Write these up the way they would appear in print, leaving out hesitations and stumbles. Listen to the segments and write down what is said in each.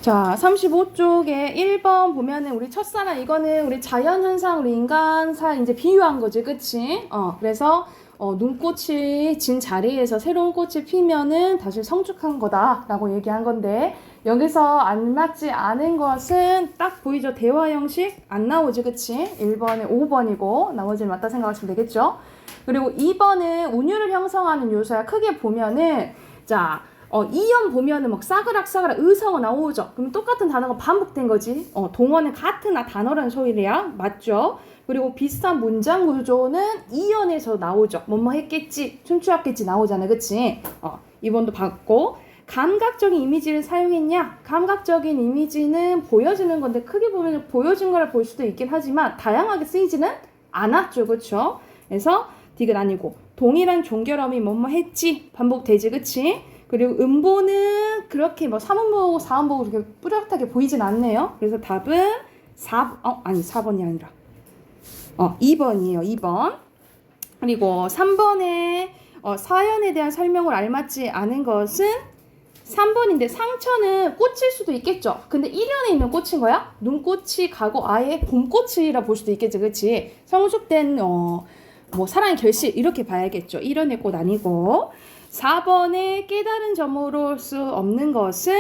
자, 35쪽에 1번 보면은 우리 첫사랑 이거는 우리 자연현상, 우리 인간사 이제 비유한 거지, 그치? 그래서 눈꽃이 진 자리에서 새로운 꽃이 피면은 다시 성축한 거다라고 얘기한 건데 여기서 안 맞지 않은 것은 딱 보이죠? 대화 형식 안 나오지, 그치? 1번에 5번이고 나머지는 맞다 생각하시면 되겠죠? 그리고 2번은 운율을 형성하는 요소야. 크게 보면은 자. 이연 보면은 막 싸그락 의성어 나오죠. 그럼 똑같은 단어가 반복된 거지. 동어는 같은 단어라는 소리야. 맞죠? 그리고 비슷한 문장 구조는 이연에서 나오죠. 뭐뭐 했겠지, 춤추었겠지 나오잖아. 그치? 이번도 봤고. 감각적인 이미지를 사용했냐? 감각적인 이미지는 보여지는 건데 크게 보면 보여진 걸 볼 수도 있긴 하지만 다양하게 쓰이지는 않았죠. 그쵸? 그래서 디귿 아니고 동일한 종결음이 뭐뭐 했지 반복되지. 그치? 그리고 음보는 그렇게 뭐 3음보, 4음보 그렇게 뚜렷하게 보이진 않네요. 그래서 답은 4번이 아니라 2번이에요. 2번. 그리고 3번에 사연에 대한 설명을 알맞지 않은 것은 3번인데 상처는 꽃일 수도 있겠죠. 근데 1년에 있는 꽃인 거야? 눈꽃이 가고 아예 봄꽃이라 볼 수도 있겠지. 그치? 성숙된 뭐 사랑의 결실 이렇게 봐야겠죠. 1년의 꽃 아니고. 4번에 깨달은 점으로 수 없는 것은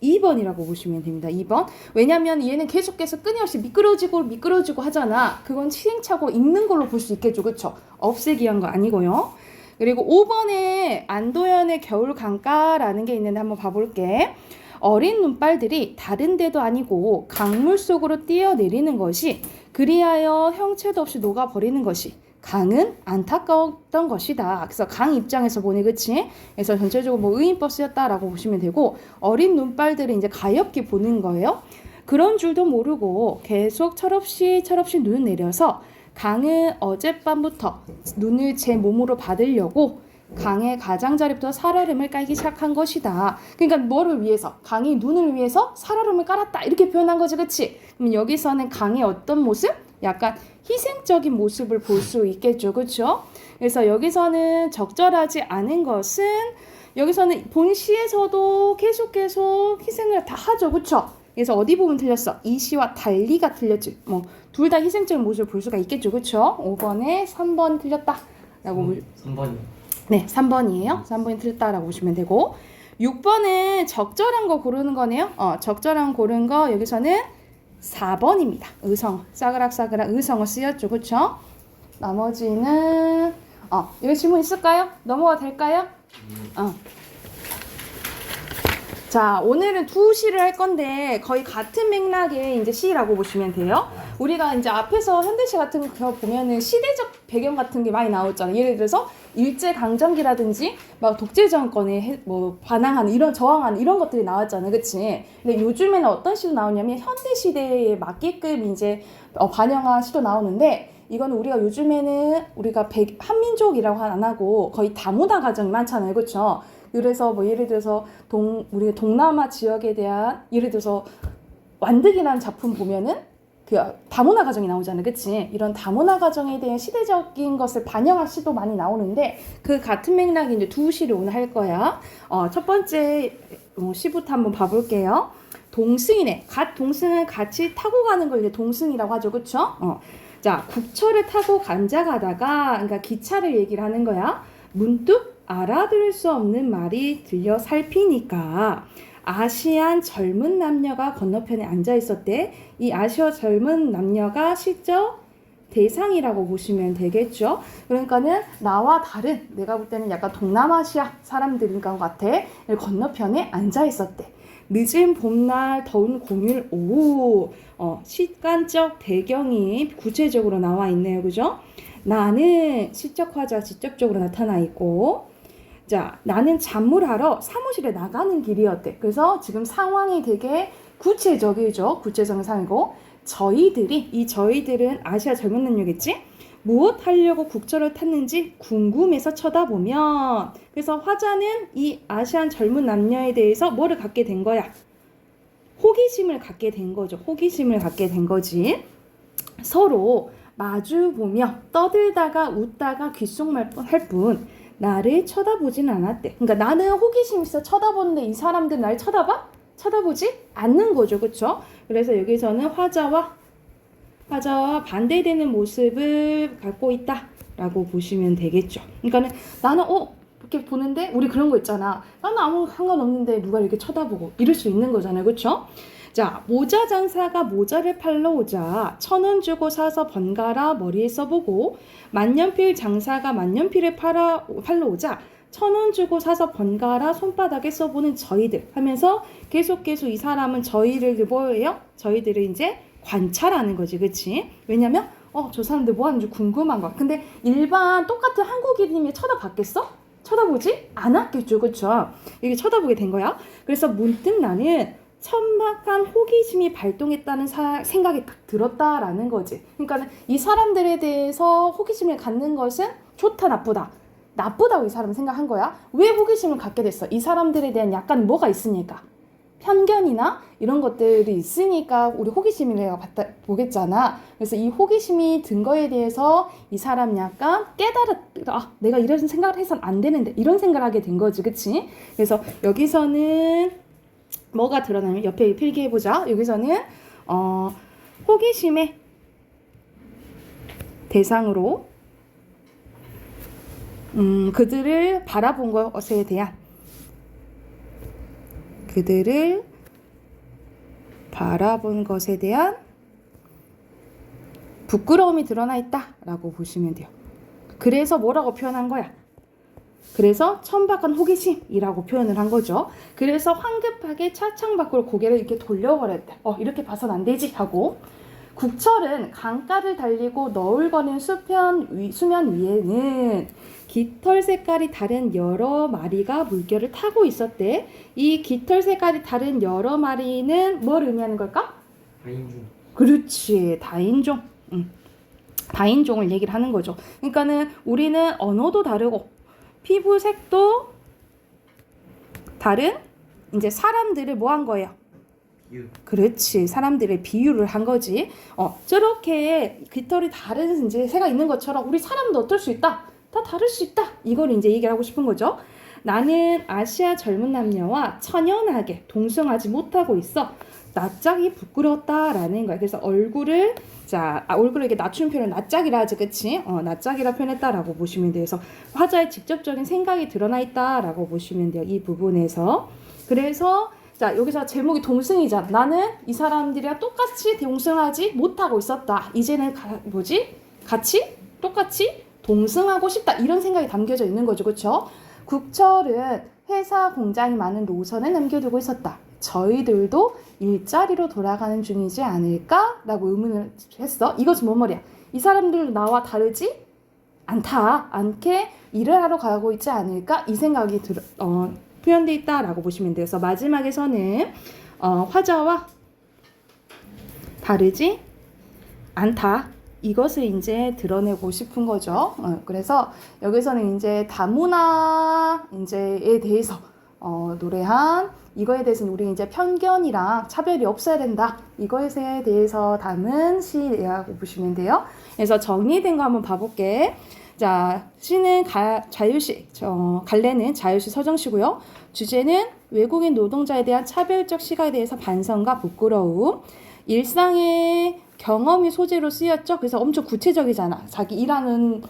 2번이라고 보시면 됩니다. 2번. 왜냐면 얘는 계속해서 끊임없이 미끄러지고 하잖아. 그건 시행착오 있는 걸로 볼 수 있겠죠. 그쵸? 없애기 위한 거 아니고요. 그리고 5번에 안도연의 겨울 강가라는 게 있는데 한번 봐볼게. 어린 눈발들이 다른 데도 아니고 강물 속으로 뛰어내리는 것이 그리하여 형체도 없이 녹아버리는 것이 강은 안타까웠던 것이다. 그래서 강 입장에서 보니 그치? 그래서 전체적으로 뭐 의인버스였다라고 보시면 되고 어린 눈발들이 이제 가엾게 보는 거예요. 그런 줄도 모르고 계속 철없이 눈을 내려서 강은 어젯밤부터 눈을 제 몸으로 받으려고 강의 가장자리부터 살얼음을 깔기 시작한 것이다. 그러니까 뭐를 위해서? 강이 눈을 위해서 살얼음을 깔았다. 이렇게 표현한 거지. 그치? 그럼 여기서는 강의 어떤 모습? 약간 희생적인 모습을 볼 수 있겠죠. 그렇죠? 그래서 여기서는 적절하지 않은 것은 여기서는 본 시에서도 계속 희생을 다 하죠. 그렇죠? 그래서 어디 부분 틀렸어? 이 시와 달리가 틀렸지. 뭐 둘 다 희생적인 모습을 볼 수가 있겠죠. 그렇죠? 5번에 3번 틀렸다라고 3번이요. 네, 3번이에요. 3번이 틀렸다라고 보시면 되고 6번은 적절한 거 고르는 거네요. 적절한 고른 거 여기서는 4번입니다. 의성어. 싸그락 의성어 쓰였죠. 그쵸? 나머지는 여기 질문 있을까요? 넘어가도 될까요? 자, 오늘은 두 시를 할 건데 거의 같은 맥락의 이제 시라고 보시면 돼요. 우리가 이제 앞에서 현대시 같은 거 보면은 시대적 배경 같은 게 많이 나왔잖아요. 예를 들어서 일제강점기라든지 막 독재 정권에 뭐 반항하는 이런 저항하는 이런 것들이 나왔잖아요. 그치? 근데 요즘에는 어떤 시도 나오냐면 현대 시대에 맞게끔 이제 반영한 시도 나오는데 이건 우리가 요즘에는 우리가 한민족이라고 안 하고 거의 다문화 가정이 많잖아요. 그렇죠? 그래서 뭐 예를 들어서 우리 동남아 지역에 대한 예를 들어서 완득이라는 작품 보면은 그 다문화 가정이 나오잖아요. 그치? 이런 다문화 가정에 대한 시대적인 것을 반영한 시도 많이 나오는데 그 같은 맥락이 이제 두 시를 오늘 할 거야. 첫 번째 시부터 한번 봐볼게요. 동승이네. 동승은 같이 타고 가는 걸 이제 동승이라고 하죠. 그쵸? 자, 국철을 타고 간자가다가 그러니까 기차를 얘기를 하는 거야. 문득 알아들을 수 없는 말이 들려 살피니까 아시안 젊은 남녀가 건너편에 앉아 있었대. 이 아시아 젊은 남녀가 실적 대상이라고 보시면 되겠죠. 그러니까는 나와 다른 내가 볼 때는 약간 동남아시아 사람들인 것 같아. 건너편에 앉아 있었대. 늦은 봄날 더운 공휴일 오후 시간적 배경이 구체적으로 나와 있네요. 그죠? 나는 시적 화자 직접적으로 나타나 있고 자, 나는 잡물하러 사무실에 나가는 길이었대. 그래서 지금 상황이 되게 구체적이죠. 구체적인 상황이고 이 저희들은 아시아 젊은 남녀겠지? 무엇 하려고 국철을 탔는지 궁금해서 쳐다보면 그래서 화자는 이 아시안 젊은 남녀에 대해서 뭐를 갖게 된 거야? 호기심을 갖게 된 거죠. 호기심을 갖게 된 거지. 서로 마주보며 떠들다가 웃다가 귓속말 할 뿐 나를 쳐다보진 않았대. 그러니까 나는 호기심 있어 쳐다보는데 이 사람들 날 쳐다봐? 쳐다보지 않는 거죠. 그쵸? 그래서 여기서는 화자와 반대되는 모습을 갖고 있다 라고 보시면 되겠죠. 그러니까는 나는 이렇게 보는데 우리 그런 거 있잖아. 나는 아무 상관없는데 누가 이렇게 쳐다보고 이럴 수 있는 거잖아요. 그쵸? 자, 모자 장사가 모자를 팔러 오자 1,000원 주고 사서 번갈아 머리에 써보고 만년필 장사가 만년필을 팔러 오자 1,000원 주고 사서 번갈아 손바닥에 써보는 저희들 하면서 계속 이 사람은 저희를 뭐예요? 저희들을 이제 관찰하는 거지. 그치? 왜냐면 저 사람들 뭐 하는지 궁금한 거야. 근데 일반 똑같은 한국인이면 쳐다봤겠어? 쳐다보지 않았겠죠. 그쵸? 이게 쳐다보게 된 거야. 그래서 문득 나는 천박한 호기심이 발동했다는 생각이 딱 들었다라는 거지. 그러니까 이 사람들에 대해서 호기심을 갖는 것은 좋다, 나쁘다. 나쁘다고 이 사람은 생각한 거야. 왜 호기심을 갖게 됐어? 이 사람들에 대한 약간 뭐가 있으니까. 편견이나 이런 것들이 있으니까 우리 호기심을 내가 보겠잖아. 그래서 이 호기심이 든 거에 대해서 이 사람 약간 깨달았다. 내가 이런 생각을 해서는 안 되는데 이런 생각을 하게 된 거지. 그치? 그래서 여기서는 뭐가 드러나면 옆에 필기해보자. 여기서는 호기심의 대상으로 그들을 바라본 것에 대한 부끄러움이 드러나 있다라고 보시면 돼요. 그래서 뭐라고 표현한 거야? 그래서 천박한 호기심이라고 표현을 한 거죠. 그래서 황급하게 차창 밖으로 고개를 이렇게 돌려버렸대. 이렇게 봐선 안 되지 하고. 국철은 강가를 달리고 너울거리는 수면 위에는 깃털 색깔이 다른 여러 마리가 물결을 타고 있었대. 이 깃털 색깔이 다른 여러 마리는 뭘 의미하는 걸까? 다인종. 그렇지, 다인종. 다인종을 얘기를 하는 거죠. 그러니까는 우리는 언어도 다르고 피부색도 다른 이제 사람들을 뭐 한 거예요? 그렇지, 사람들의 비유를 한 거지. 저렇게 깃털이 다른 이제 새가 있는 것처럼 우리 사람도 어떨 수 있다. 다 다를 수 있다. 이걸 이제 얘기를 하고 싶은 거죠. 나는 아시아 젊은 남녀와 천연하게 동성하지 못하고 있어. 낯짝이 부끄러웠다라는 거야. 그래서 얼굴을 이렇게 낮춘 표현을 낯짝이라 하지, 그치? 낯짝이라 표현했다라고 보시면 돼요. 그래서 화자의 직접적인 생각이 드러나 있다라고 보시면 돼요. 이 부분에서. 그래서 자, 여기서 제목이 동승이잖아. 나는 이 사람들이랑 똑같이 동승하지 못하고 있었다. 이제는 같이 똑같이 동승하고 싶다. 이런 생각이 담겨져 있는 거죠. 그렇죠? 국철은 회사 공장이 많은 노선에 남겨두고 있었다. 저희들도 일자리로 돌아가는 중이지 않을까라고 의문을 했어. 이것은 뭔 말이야? 이 사람들 나와 다르지 않게 일을 하러 가고 있지 않을까? 이 생각이 표현되어 있다라고 보시면 돼요. 그래서 마지막에서는 화자와 다르지 않다. 이것을 이제 드러내고 싶은 거죠. 그래서 여기서는 이제 다문화 이제에 대해서 노래한 이거에 대해서는 우리 이제 편견이랑 차별이 없어야 된다. 이거에 대해서 담은 시라고 보시면 돼요. 그래서 정리된 거 한번 봐볼게. 자, 시는 자유시, 갈래는 자유시 서정시고요. 주제는 외국인 노동자에 대한 차별적 시각에 대해서 반성과 부끄러움. 일상의 경험이 소재로 쓰였죠. 그래서 엄청 구체적이잖아. 자기 가는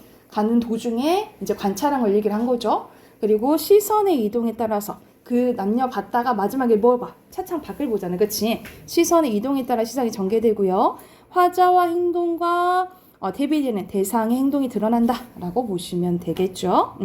도중에 이제 관찰한 걸 얘기를 한 거죠. 그리고 시선의 이동에 따라서 그 남녀 봤다가 마지막에 뭘 봐? 차창 밖을 보잖아. 그치? 시선의 이동에 따라 시선이 전개되고요. 화자와 행동과 대비되는 대상의 행동이 드러난다 라고 보시면 되겠죠.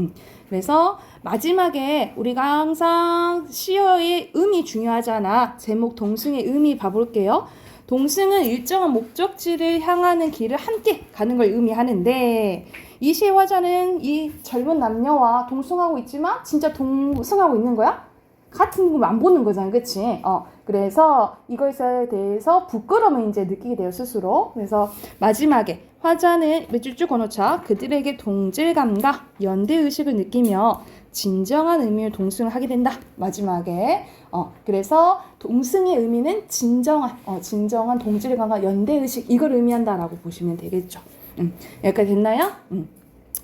그래서 마지막에 우리가 항상 시어의 음이 중요하잖아. 제목 동승의 음이 봐볼게요. 동승은 일정한 목적지를 향하는 길을 함께 가는 걸 의미하는데 이 시의 화자는 이 젊은 남녀와 동승하고 있지만 진짜 동승하고 있는 거야? 같은 거 안 보는 거잖아. 그치? 그래서 이것에 대해서 부끄러움을 이제 느끼게 돼요, 스스로. 그래서 마지막에 화자는 몇 줄 쭉 거놓자. 그들에게 동질감과 연대의식을 느끼며 진정한 의미를 동승을 하게 된다. 마지막에. 그래서 동승의 의미는 진정한 동질감과 연대의식, 이걸 의미한다라고 보시면 되겠죠. 여기까지 됐나요?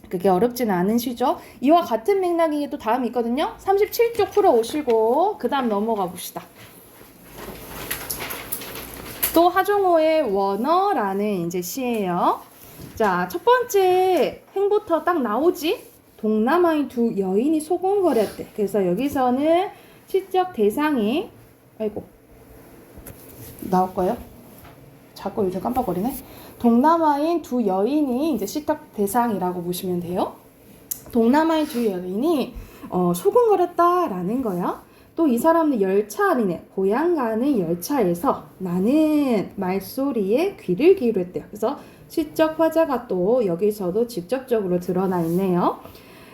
그게 어렵지는 않은 시죠. 이와 같은 맥락이 또 다음이 있거든요. 37쪽 풀어오시고 그 다음 넘어가 봅시다. 또 하종호의 원어라는 이제 시예요. 자, 첫 번째 행부터 딱 나오지? 동남아인 두 여인이 소곤거렸대. 그래서 여기서는 시적 대상이, 아이고, 나올 거예요? 자꾸 요즘 깜빡거리네. 동남아인 두 여인이 이제 시적 대상이라고 보시면 돼요. 동남아인 두 여인이 소곤거렸다라는 거야. 또 이 사람은 열차 안이네. 고향 가는 열차에서 나는 말소리에 귀를 기울였대요. 그래서 시적 화자가 또 여기서도 직접적으로 드러나 있네요.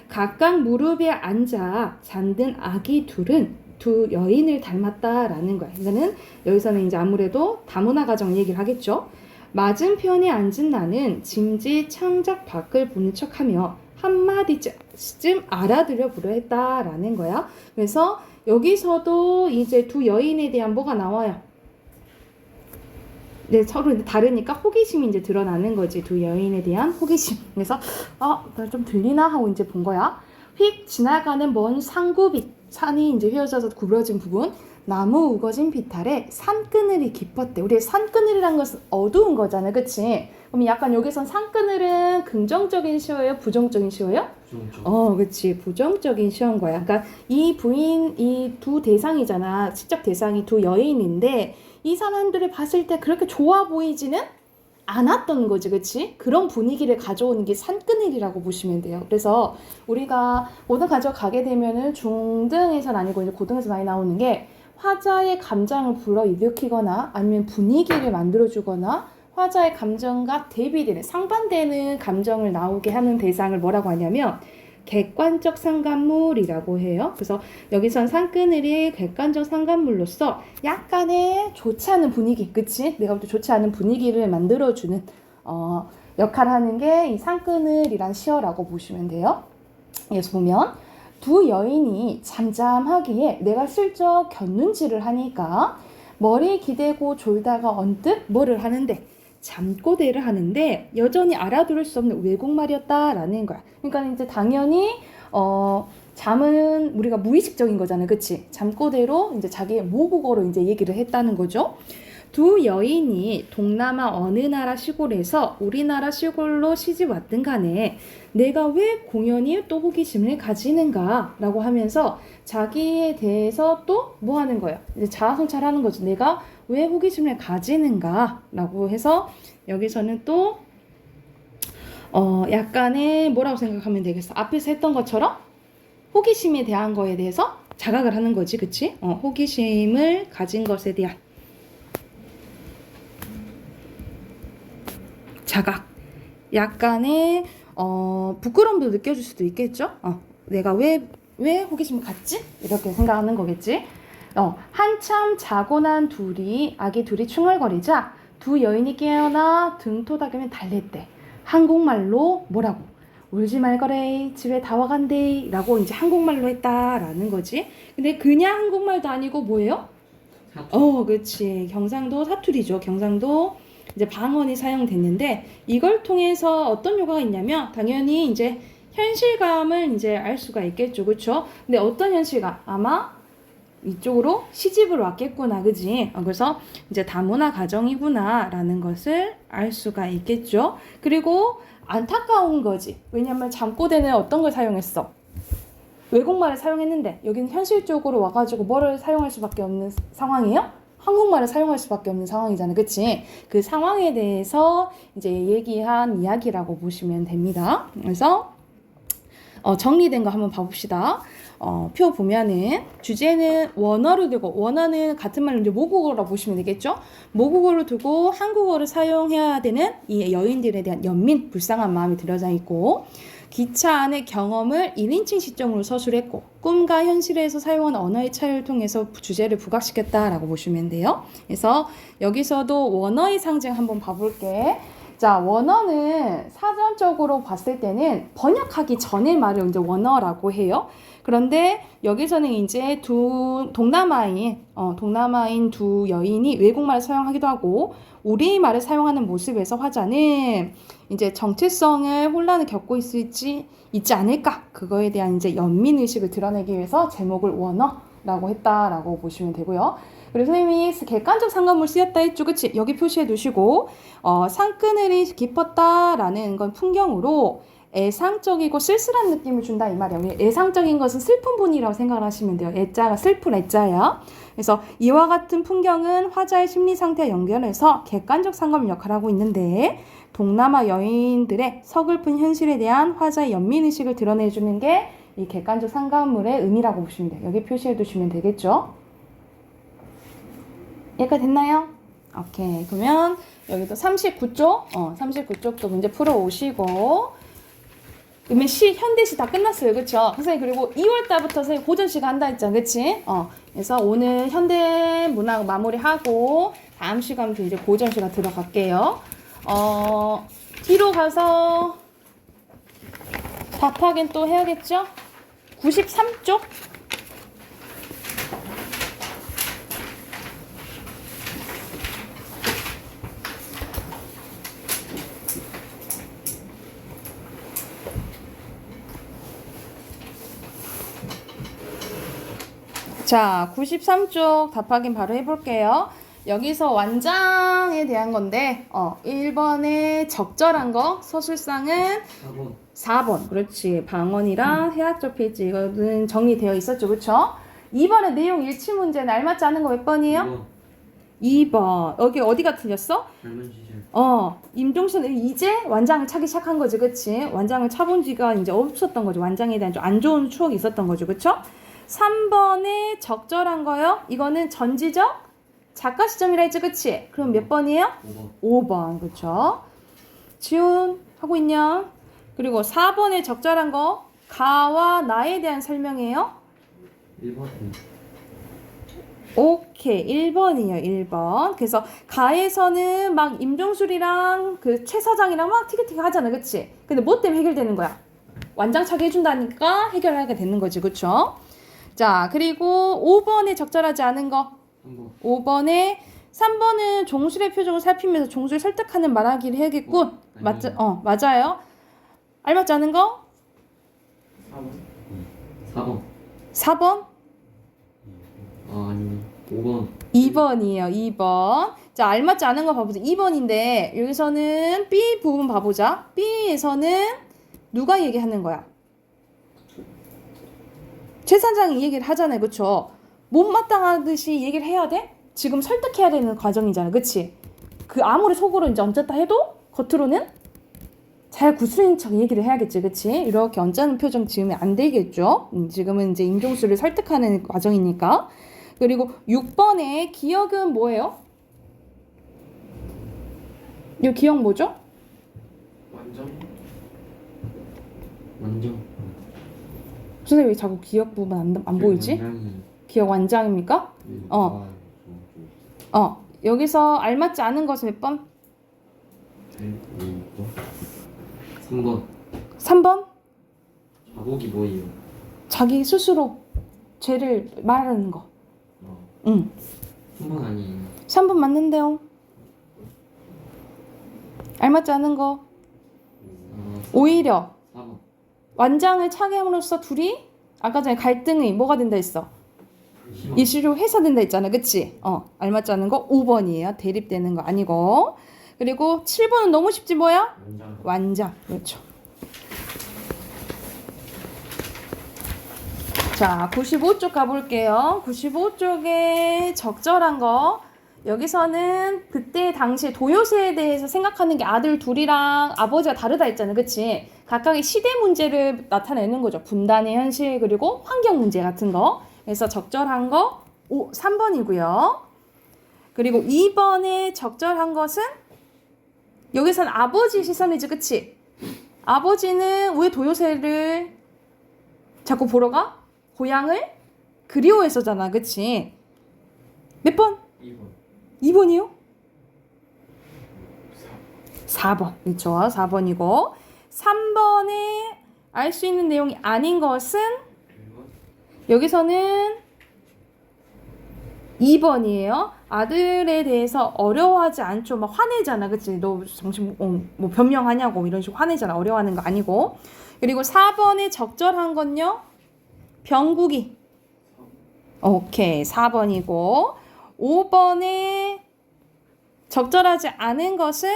각각 무릎에 앉아 잠든 아기 둘은 두 여인을 닮았다라는 거야. 이거는 여기서는 이제 아무래도 다문화 가정 얘기를 하겠죠. 맞은편에 앉은 나는 짐짓 창작 밖을 보는 척하며 한마디쯤 알아들여 보려 했다라는 거야. 그래서 여기서도 이제 두 여인에 대한 뭐가 나와요? 네, 서로 다르니까 호기심이 이제 드러나는 거지. 두 여인에 대한 호기심. 그래서 나 좀 들리나 하고 이제 본 거야. 휙 지나가는 먼 산구빛, 산이 이제 휘어져서 구부러진 부분, 나무 우거진 비탈에 산그늘이 깊었대. 우리 산그늘이란 것은 어두운 거잖아요, 그치? 그럼 약간 여기선 산그늘은 긍정적인 시어예요, 부정적인 시어예요? 부정적. 그치, 부정적인 시어인 거야. 그러니까 이 두 대상이잖아. 시적 대상이 두 여인인데 이 사람들을 봤을 때 그렇게 좋아 보이지는 않았던 거지, 그치? 그런 분위기를 가져오는 게 산그늘이라고 보시면 돼요. 그래서 우리가 고등 가져가게 되면은 중등에서는 아니고 이제 고등에서 많이 나오는 게 화자의 감정을 불러일으키거나 아니면 분위기를 만들어주거나 화자의 감정과 대비되는 상반되는 감정을 나오게 하는 대상을 뭐라고 하냐면 객관적 상관물이라고 해요. 그래서 여기선 산그늘이 객관적 상관물로서 약간의 좋지 않은 분위기, 그치? 내가 볼 때 좋지 않은 분위기를 만들어주는 역할을 하는 게 이 산그늘이란 시어라고 보시면 돼요. 여기서 보면 두 여인이 잠잠하기에 내가 슬쩍 곁눈질을 하니까 머리 기대고 졸다가 언뜻 뭐를 하는데 잠꼬대를 하는데 여전히 알아들을 수 없는 외국말이었다라는 거야. 그러니까 이제 당연히 잠은 우리가 무의식적인 거잖아요, 그치? 잠꼬대로 이제 자기의 모국어로 이제 얘기를 했다는 거죠. 두 여인이 동남아 어느 나라 시골에서 우리나라 시골로 시집 왔든 간에 내가 왜 공연히 또 호기심을 가지는가 라고 하면서 자기에 대해서 또 뭐 하는 거예요? 이제 자아성찰하는 거죠. 내가 왜 호기심을 가지는가 라고 해서 여기서는 또 약간의 뭐라고 생각하면 되겠어? 앞에서 했던 것처럼 호기심에 대한 거에 대해서 자각을 하는 거지, 그치? 호기심을 가진 것에 대한 자각. 약간의 부끄러움도 느껴질 수도 있겠죠? 내가 왜 호기심을 갖지? 이렇게 생각하는 거겠지? 한참 자고 난 아기 둘이 충얼거리자 두 여인이 깨어나 등토닥이며 달랬대. 한국말로 뭐라고? 울지 말거래, 집에 다 와간대 라고 이제 한국말로 했다라는 거지. 근데 그냥 한국말도 아니고 뭐예요? 그치. 경상도 사투리죠. 경상도 이제 방언이 사용됐는데 이걸 통해서 어떤 효과가 있냐면 당연히 이제 현실감을 이제 알 수가 있겠죠, 그렇죠? 근데 어떤 현실감? 아마 이쪽으로 시집을 왔겠구나, 그지? 그래서 이제 다문화 가정이구나라는 것을 알 수가 있겠죠. 그리고 안타까운 거지. 왜냐면 잠꼬대는 어떤 걸 사용했어? 외국말을 사용했는데 여기는 현실적으로 와가지고 뭐를 사용할 수밖에 없는 상황이에요? 한국말을 사용할 수밖에 없는 상황이잖아요, 그치? 그 상황에 대해서 이제 얘기한 이야기라고 보시면 됩니다. 그래서 정리된 거 한번 봐봅시다. 표 보면은 주제는 원어를 두고, 원어는 같은 말로 이제 모국어라고 보시면 되겠죠? 모국어를 두고 한국어를 사용해야 되는 이 여인들에 대한 연민, 불쌍한 마음이 들어져 있고, 기차 안의 경험을 1인칭 시점으로 서술했고, 꿈과 현실에서 사용한 언어의 차이를 통해서 주제를 부각시켰다라고 보시면 돼요. 그래서 여기서도 원어의 상징 한번 봐볼게. 자, 원어는 사전적으로 봤을 때는 번역하기 전의 말을 이제 원어라고 해요. 그런데 여기서는 이제 동남아인 두 여인이 외국말을 사용하기도 하고 우리말을 사용하는 모습에서 화자는 이제 정체성을 혼란을 겪고 있지 않을까? 그거에 대한 이제 연민의식을 드러내기 위해서 제목을 라고 했다라고 보시면 되고요. 그리고 선생님이 객관적 상관물 쓰였다 했죠. 그치? 여기 표시해 두시고 산그늘이 깊었다라는 건 풍경으로 애상적이고 쓸쓸한 느낌을 준다 이 말이에요. 애상적인 것은 슬픈 분이라고 생각을 하시면 돼요. 애자가 슬픈 애자야. 그래서 이와 같은 풍경은 화자의 심리 상태와 연결해서 객관적 상관물 역할을 하고 있는데 동남아 여인들의 서글픈 현실에 대한 화자의 연민의식을 드러내주는 게 이 객관적 상관물의 의미라고 보시면 돼요. 여기 표시해 두시면 되겠죠. 여기까지 됐나요? 오케이. 그러면 여기도 39쪽 39쪽도 문제 풀어오시고 그러면 현대시 다 끝났어요. 그쵸? 선생님 그리고 2월달부터 선생님 고전시가 한다 했잖아. 그치? 그래서 오늘 현대문학 마무리하고 다음 시간부터 이제 고전시가 들어갈게요. 뒤로 가서 답하긴 또 해야겠죠? 93쪽? 자, 93쪽 답 확인 바로 해볼게요. 여기서 완장에 대한 건데 1번에 적절한 거 서술상은 4번 그렇지. 방언이랑 해학적 페이지 이거는 정리되어 있었죠. 그쵸? 2번에 내용 일치 문제는 알맞지 않은 거 몇 번이에요? 2번. 여기 어디가 틀렸어? 젊은 시절. 임종순은 이제 완장을 차기 시작한 거지. 그치? 완장을 차본 지가 이제 없었던 거죠. 완장에 대한 좀 안 좋은 추억이 있었던 거죠. 그쵸? 3번에 적절한 거요. 이거는 전지적 작가 시점이라 했지. 그치? 그럼 몇 번이에요? 5번. 그쵸? 지훈 하고 있냐? 그리고 4번에 적절한 거 가와 나에 대한 설명이에요. 1번. 오케이. 1번이에요. 1번. 그래서 가에서는 막 임종술이랑 그 최 사장이랑 막 티격태격 하잖아. 그치? 근데 뭐 때문에 해결되는 거야? 완장차게 해준다니까 해결하게 되는 거지. 그쵸? 자, 그리고 5번에 적절하지 않은 거. 5번에 3번은 종술의 표정을 살피면서 종술을 설득하는 말하기를 해야겠군. 맞아요. 알맞지 않은 거? 4번. 4번? 아니 5번. 2번이에요. 2번. 자, 알맞지 않은 거 봐보자. 2번인데 여기서는 B 부분 봐보자. B에서는 누가 얘기하는 거야? 최 사장이 얘기를 하잖아요. 그쵸? 못마땅하듯이 얘기를 해야 돼? 지금 설득해야 되는 과정이잖아. 그치? 그 아무리 속으로 이제 언짢다 해도 겉으로는 잘 구슬인 척 얘기를 해야겠지. 그치? 이렇게 언짢은 표정 지으면 안 되겠죠? 지금은 이제 임종수를 설득하는 과정이니까. 그리고 6번에 기억은 뭐예요? 이 기억 뭐죠? 완전. 선생님 왜 자꾸 기억 부분 안 보이지? 기억 완장입니까? 여기서 알맞지 않은 것은 몇 번? 3번. 3번? 자복이 뭐예요? 자기 스스로 죄를 말하는 거. 3번 아니에요. 3번 맞는데요. 알맞지 않은 거. 오히려 4번. 완장을 차게 함으로써 둘이 아까 전에 갈등이 뭐가 된다 했어? 이슈로 해소된다 했잖아. 그치? 알맞지 않은 거 5번이에요. 대립되는 거 아니고. 그리고 7번은 너무 쉽지 뭐야? 완장. 그렇죠. 자, 95쪽 가볼게요. 95쪽에 적절한 거. 여기서는 그때 당시 도요새에 대해서 생각하는 게 아들 둘이랑 아버지가 다르다 했잖아요. 그치? 각각의 시대 문제를 나타내는 거죠. 분단의 현실 그리고 환경 문제 같은 거. 그래서 적절한 거 3번이고요. 그리고 2번에 적절한 것은 여기서는 아버지 시선이지. 그치? 아버지는 왜 도요새를 자꾸 보러 가? 고향을 그리워했었잖아. 그치? 몇 번? 2번이요? 4번. 그렇죠. 4번이고 3번에 알 수 있는 내용이 아닌 것은 여기서는 2번이에요. 아들에 대해서 어려워하지 않죠. 막 화내잖아. 그치? 너 정신 뭐 변명하냐고 이런 식으로 화내잖아. 어려워하는 거 아니고. 그리고 4번에 적절한 건요. 병국이 오케이. 4번이고 5번에 적절하지 않은 것은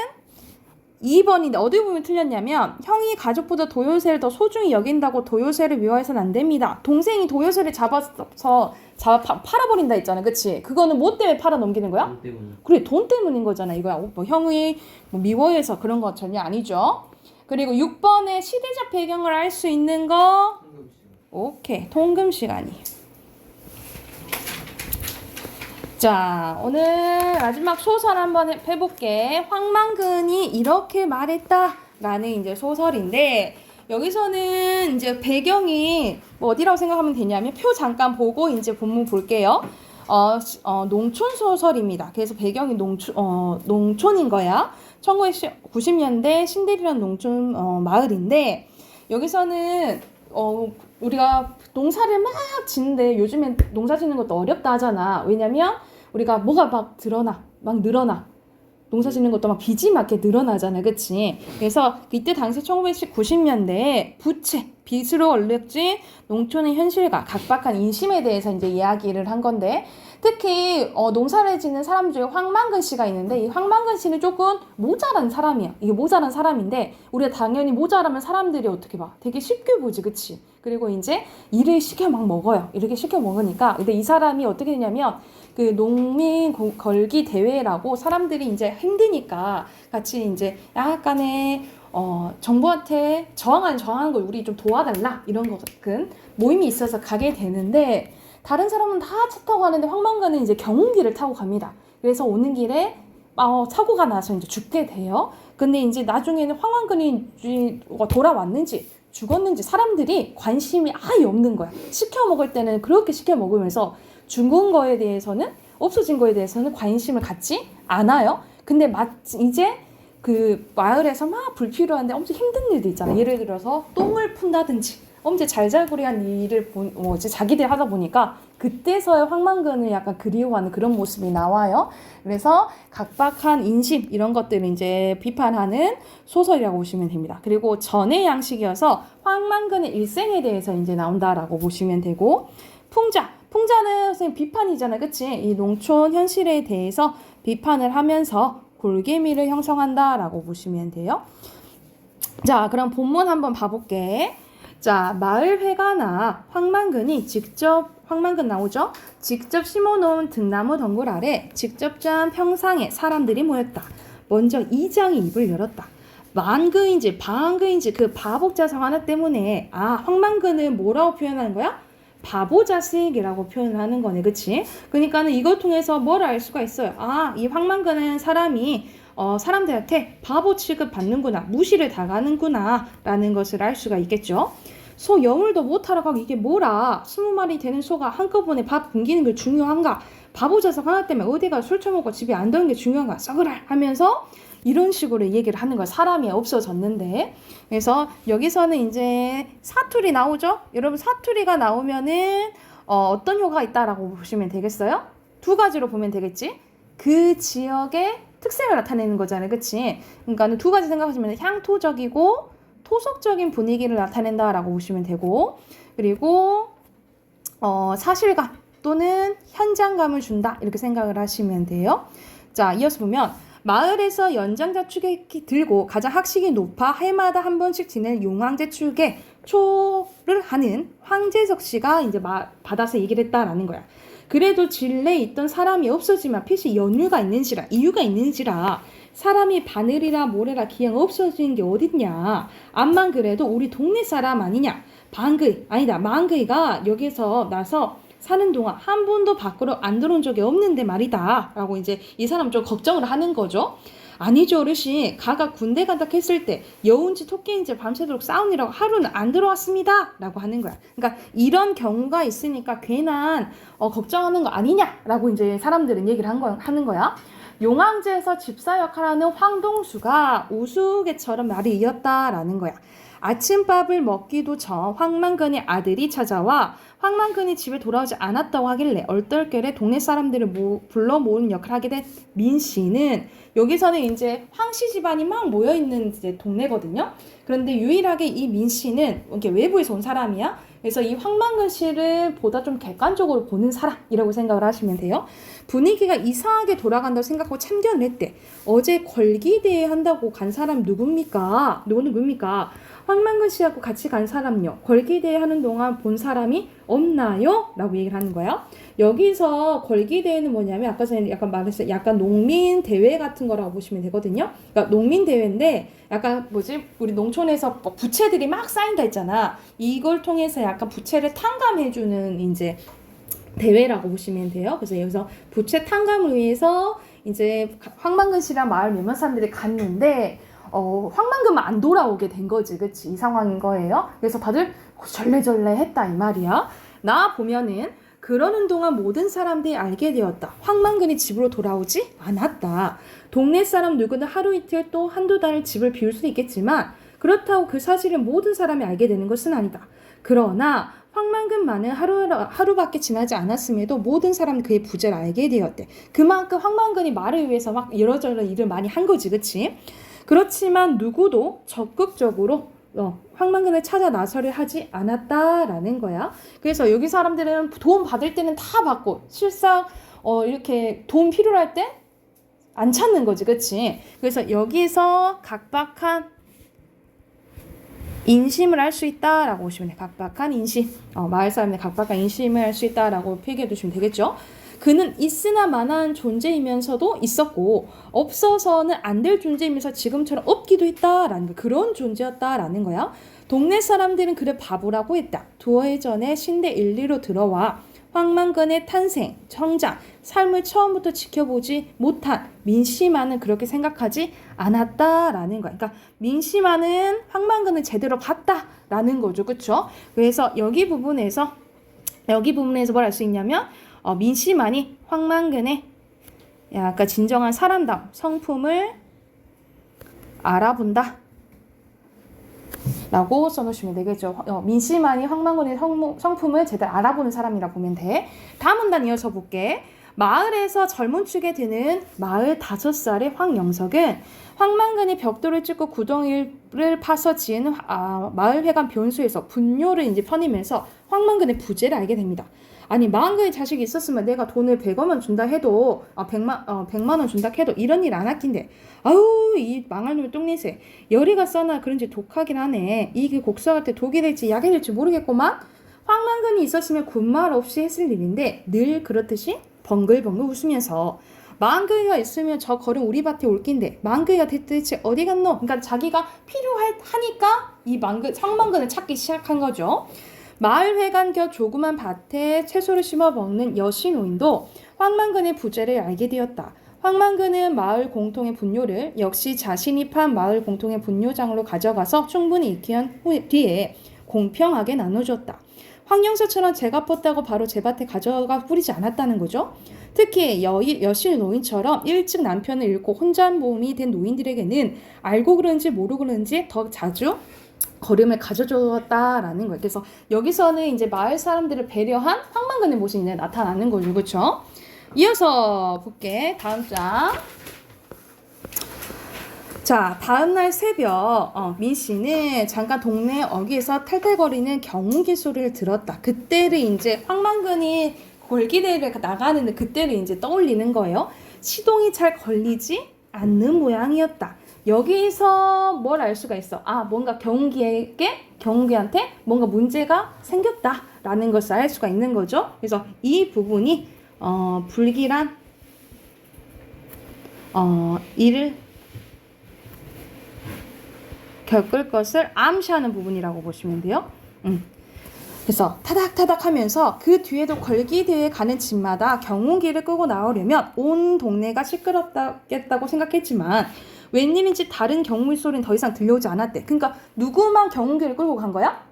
2번인데 어디 보면 틀렸냐면 형이 가족보다 도요새를 더 소중히 여긴다고 도요새를 미워해서는 안 됩니다. 동생이 도요새를 잡아서 팔아버린다 했잖아. 그치? 그거는 뭐 때문에 팔아넘기는 거야? 돈 때문에. 그래, 돈 때문인 거잖아. 이거야. 뭐 형이 뭐 미워해서 그런 거 전혀 아니죠. 그리고 6번에 시대적 배경을 알 수 있는 거. 오케이. 통금 시간이. 자, 오늘 마지막 소설 한번 해볼게. 황만근이 이렇게 말했다 라는 이제 소설인데, 여기서는 이제 배경이 뭐 어디라고 생각하면 되냐면, 표 잠깐 보고 이제 본문 볼게요. 농촌 소설입니다. 그래서 배경이 농촌인 거야. 1990년대 신대리라는 농촌 마을인데, 여기서는 우리가 농사를 막 짓는데 요즘엔 농사 짓는 것도 어렵다 하잖아. 왜냐면 우리가 뭐가 막 늘어나. 농사 짓는 것도 막 빚이 막 이렇게 늘어나잖아. 그치? 그래서 이때 당시 1990년대에 빚으로 얼룩진 농촌의 현실과 각박한 인심에 대해서 이제 이야기를 한 건데, 특히 농사를 짓는 사람 중에 황만근 씨가 있는데, 이 황만근 씨는 조금 모자란 사람이야. 이게 모자란 사람인데, 우리가 당연히 모자라면 사람들이 어떻게 봐? 되게 쉽게 보지, 그치? 그리고 이제 일을 시켜 막 먹어요. 이렇게 시켜 먹으니까. 근데 이 사람이 어떻게 되냐면, 그 농민 걸기 대회라고 사람들이 이제 힘드니까 같이 이제 약간의 정부한테 저항하는 걸 우리 좀 도와달라 이런 거 같은 모임이 있어서 가게 되는데, 다른 사람은 다 차 타고 가는데 황만근은 이제 경운기를 타고 갑니다. 그래서 오는 길에 사고가 나서 이제 죽게 돼요. 근데 이제 나중에는 황만근이 돌아왔는지 죽었는지 사람들이 관심이 아예 없는 거야. 시켜 먹을 때는 그렇게 시켜 먹으면서 죽은 거에 대해서는, 없어진 거에 대해서는 관심을 갖지 않아요. 근데 이제 그 마을에서 막 불필요한데 엄청 힘든 일도 있잖아. 예를 들어서 똥을 푼다든지 엄청 잘잘구리한 일을 자기들 하다 보니까 그때서야 황만근을 약간 그리워하는 그런 모습이 나와요. 그래서 각박한 인심 이런 것들을 이제 비판하는 소설이라고 보시면 됩니다. 그리고 전의 양식이어서 황만근의 일생에 대해서 이제 나온다라고 보시면 되고, 풍자는 선생님 비판이잖아. 그치? 이 농촌 현실에 대해서 비판을 하면서 골개미를 형성한다라고 보시면 돼요. 자, 그럼 본문 한번 봐볼게. 자, 마을회가나 황만근 나오죠? 직접 심어놓은 등나무 덩굴 아래 직접 짠 평상에 사람들이 모였다. 먼저 이장이 입을 열었다. 만그인지 방그인지 그 바복자성 하나 때문에 황만근을 뭐라고 표현하는 거야? 바보 자식이라고 표현하는 거네. 그치? 그러니까는 이걸 통해서 뭘 알 수가 있어요. 이 황만근은 사람이 사람들한테 바보 취급 받는구나, 무시를 당하는구나 라는 것을 알 수가 있겠죠. 소 여물도 못하러 가고 이게 뭐라, 20마리 되는 소가 한꺼번에 밥 굶기는 게 중요한가, 바보 자석 하나 때문에 어디가 술 처먹고 집에 안 들어오는 게 중요한가, 썩으라 하면서 이런 식으로 얘기를 하는 거야. 사람이 없어졌는데. 그래서 여기서는 이제 사투리 나오죠. 여러분 사투리가 나오면은 어떤 효과가 있다라고 보시면 되겠어요? 두 가지로 보면 되겠지. 그 지역의 특색을 나타내는 거잖아요. 그치? 그러니까 두 가지 생각하시면 향토적이고 토속적인 분위기를 나타낸다라고 보시면 되고, 그리고 사실감 또는 현장감을 준다 이렇게 생각을 하시면 돼요. 자, 이어서 보면 마을에서 연장자축에 들고 가장 학식이 높아 해마다 한 번씩 지낼 용왕제축에 초를 하는 황재석 씨가 이제 받아서 얘기를 했다라는 거야. 그래도 진례에 있던 사람이 없어지면 필시 이유가 있는지라 사람이 바늘이라 모래라 기행 없어지는 게 어딨냐. 암만 그래도 우리 동네 사람 아니냐. 망그이가 여기서 나서 사는 동안 한 번도 밖으로 안 들어온 적이 없는데 말이다 라고 이제 이 사람 좀 걱정을 하는 거죠. 아니죠 어르신, 가가 군대 간다 했을 때 여운지 토끼인지 밤새도록 싸우느라고 하루는 안 들어왔습니다 라고 하는 거야. 그러니까 이런 경우가 있으니까 괜한 걱정하는 거 아니냐 라고 이제 사람들은 얘기를 하는 거야. 용왕제에서 집사 역할하는 황동수가 우스개처럼 말이 이었다라는 거야. 아침밥을 먹기도 전 황만근의 아들이 찾아와 황만근이 집에 돌아오지 않았다고 하길래 얼떨결에 동네 사람들을 불러 모으는 역할을 하게 된 민씨는, 여기서는 이제 황씨 집안이 막 모여있는 이제 동네거든요. 그런데 유일하게 이 민씨는 이렇게 외부에서 온 사람이야. 그래서 이 황만근 씨를 보다 좀 객관적으로 보는 사람이라고 생각을 하시면 돼요. 분위기가 이상하게 돌아간다고 생각하고 참견을 했대. 어제 걸기대회 한다고 간 사람 누굽니까? 누굽니까? 황만근 씨하고 같이 간 사람요. 걸기대회 하는 동안 본 사람이 없나요? 라고 얘기를 하는 거예요. 여기서 걸기대회는 뭐냐면 아까 전에 약간 말했어요. 약간 농민대회 같은 거라고 보시면 되거든요. 그러니까 농민대회인데 약간 우리 농촌에서 뭐 부채들이 막 쌓인다 했잖아. 이걸 통해서 약간 부채를 탕감해주는 이제 대회라고 보시면 돼요. 그래서 여기서 부채 탕감을 위해서 이제 황만근 씨랑 마을 몇몇 사람들이 갔는데 황만근만 안 돌아오게 된 거지. 그치? 이 상황인 거예요. 그래서 다들 절레절레 했다 이 말이야. 나 보면은 그러는 동안 모든 사람들이 알게 되었다. 황만근이 집으로 돌아오지 않았다. 동네 사람 누구는 하루 이틀 또 한두 달을 집을 비울 수 있겠지만 그렇다고 그 사실을 모든 사람이 알게 되는 것은 아니다. 그러나 황만근만은 하루밖에 지나지 않았음에도 모든 사람이 그의 부재를 알게 되었대. 그만큼 황만근이 말을 위해서 막 이러저러 일을 많이 한 거지. 그치? 그렇지만 누구도 적극적으로 황만근을 찾아 나서려 하지 않았다라는 거야. 그래서 여기 사람들은 도움 받을 때는 다 받고 실상 이렇게 도움 필요할 때 안 찾는 거지. 그치? 그래서 여기서 각박한 인심을 할 수 있다라고 보시면 돼. 각박한 인심. 마을 사람의 각박한 인심을 할 수 있다라고 표기해 두시면 되겠죠. 그는 있으나 마나한 존재이면서도 있었고 없어서는 안 될 존재이면서 지금처럼 없기도 했다라는 거. 그런 존재였다라는 거야. 동네 사람들은 그를 바보라고 했다. 두어 해 전에 신대 일리로 들어와 황만근의 탄생, 성장, 삶을 처음부터 지켜보지 못한 민씨만은 그렇게 생각하지 않았다라는 거야. 그러니까 민씨만은 황만근을 제대로 봤다라는 거죠. 그렇죠? 그래서 여기 부분에서 뭘 알 수 있냐면 민씨만이 황만근의 약간 진정한 사람다움, 성품을 알아본다 라고 써놓으시면 되겠죠. 민씨만이 황만근의 성품을 제대로 알아보는 사람이라 보면 돼. 다음 문단 이어서 볼게. 마을에서 젊은 축에 드는 45살의 황영석은 황만근이 벽돌을 찍고 구덩이를 파서 지은 마을회관 변수에서 분뇨를 이제 퍼내면서 황만근의 부재를 알게 됩니다. 아니 만근의 자식이 있었으면 내가 돈을 100원만 준다 해도 100만 원 준다 해도 이런 일 안 할텐데 아우 이 망할 놈의 똥내새 열이가 써나 그런지 독하긴 하네. 이게 곡성한테 독이 될지 약이 될지 모르겠구만. 황만근이 있었으면 군말 없이 했을 일인데 늘 그렇듯이 벙글벙글 웃으면서 만근이가 있으면 저 걸음 우리 밭에 올 낀데 만근이가 대체 어디 갔노? 그러니까 자기가 필요하니까 이 황만근을 찾기 시작한 거죠. 마을회관 곁 조그만 밭에 채소를 심어 먹는 여신노인도 황만근의 부재를 알게 되었다. 황만근은 마을 공통의 분뇨를 역시 자신이 판 마을 공통의 분뇨장으로 가져가서 충분히 익힌 뒤에 공평하게 나눠줬다. 황영서처럼 제가 뻗다고 바로 제 밭에 가져가 뿌리지 않았다는 거죠. 특히 여실 노인처럼 일찍 남편을 잃고 혼잣몸이 된 노인들에게는 알고 그런지 모르고 그런지 더 자주 걸음을 가져줬다라는 거예요. 그래서 여기서는 이제 마을 사람들을 배려한 황만근의 모습이 나타나는 거죠. 그렇죠? 이어서 볼게. 다음 장. 자, 다음날 새벽 민 씨는 잠깐 동네 어귀에서 탈탈거리는 경운기 소리를 들었다. 그때를 이제 황만근이 골기대회를 나가는데 그때를 이제 떠올리는 거예요. 시동이 잘 걸리지 않는 모양이었다. 여기서 뭘 알 수가 있어? 뭔가 경운기한테 뭔가 문제가 생겼다라는 것을 알 수가 있는 거죠. 그래서 이 부분이 불길한 일을 겪을 것을 암시하는 부분이라고 보시면 돼요. 그래서 타닥타닥 하면서 그 뒤에도 걸기대회에 가는 집마다 경운기를 끄고 나오려면 온 동네가 시끄럽겠다고 생각했지만 웬일인지 다른 경운기 소리는 더 이상 들려오지 않았대. 그러니까 누구만 경운기를 끌고 간 거야?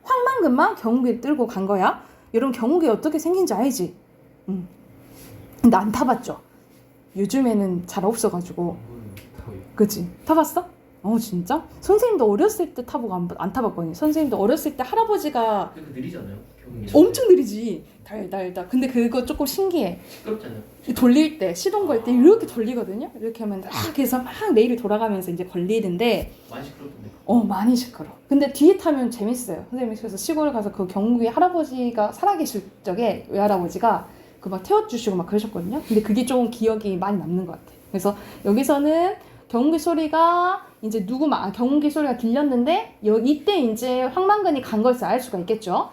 황만근만 경운기를 끌고 간 거야. 여러분 경운기 어떻게 생긴지 알지? 근데 안 타봤죠? 요즘에는 잘 없어가지고. 그치? 타봤어? 진짜? 선생님도 어렸을 때 타보고 안 타봤거든요. 선생님도 어렸을 때 할아버지가 느리잖아요. 엄청 느리지. 달달달. 근데 그거 조금 신기해. 시끄럽잖아요. 돌릴 때 시동 걸 때 이렇게 돌리거든요. 이렇게 하면 막 해서 막 레일이 돌아가면서 이제 걸리는데 많이 시끄럽던데. 많이 시끄러. 근데 뒤에 타면 재밌어요. 선생님이 그래서 시골 가서 그 경북에 할아버지가 살아계실 적에 외할아버지가 그 막 태워주시고 막 그러셨거든요. 근데 그게 좀 기억이 많이 남는 것 같아요. 그래서 여기서는 경운기 소리가 이제 경운기 소리가 들렸는데 이때 이제 황만근이 간 것을 알 수가 있겠죠.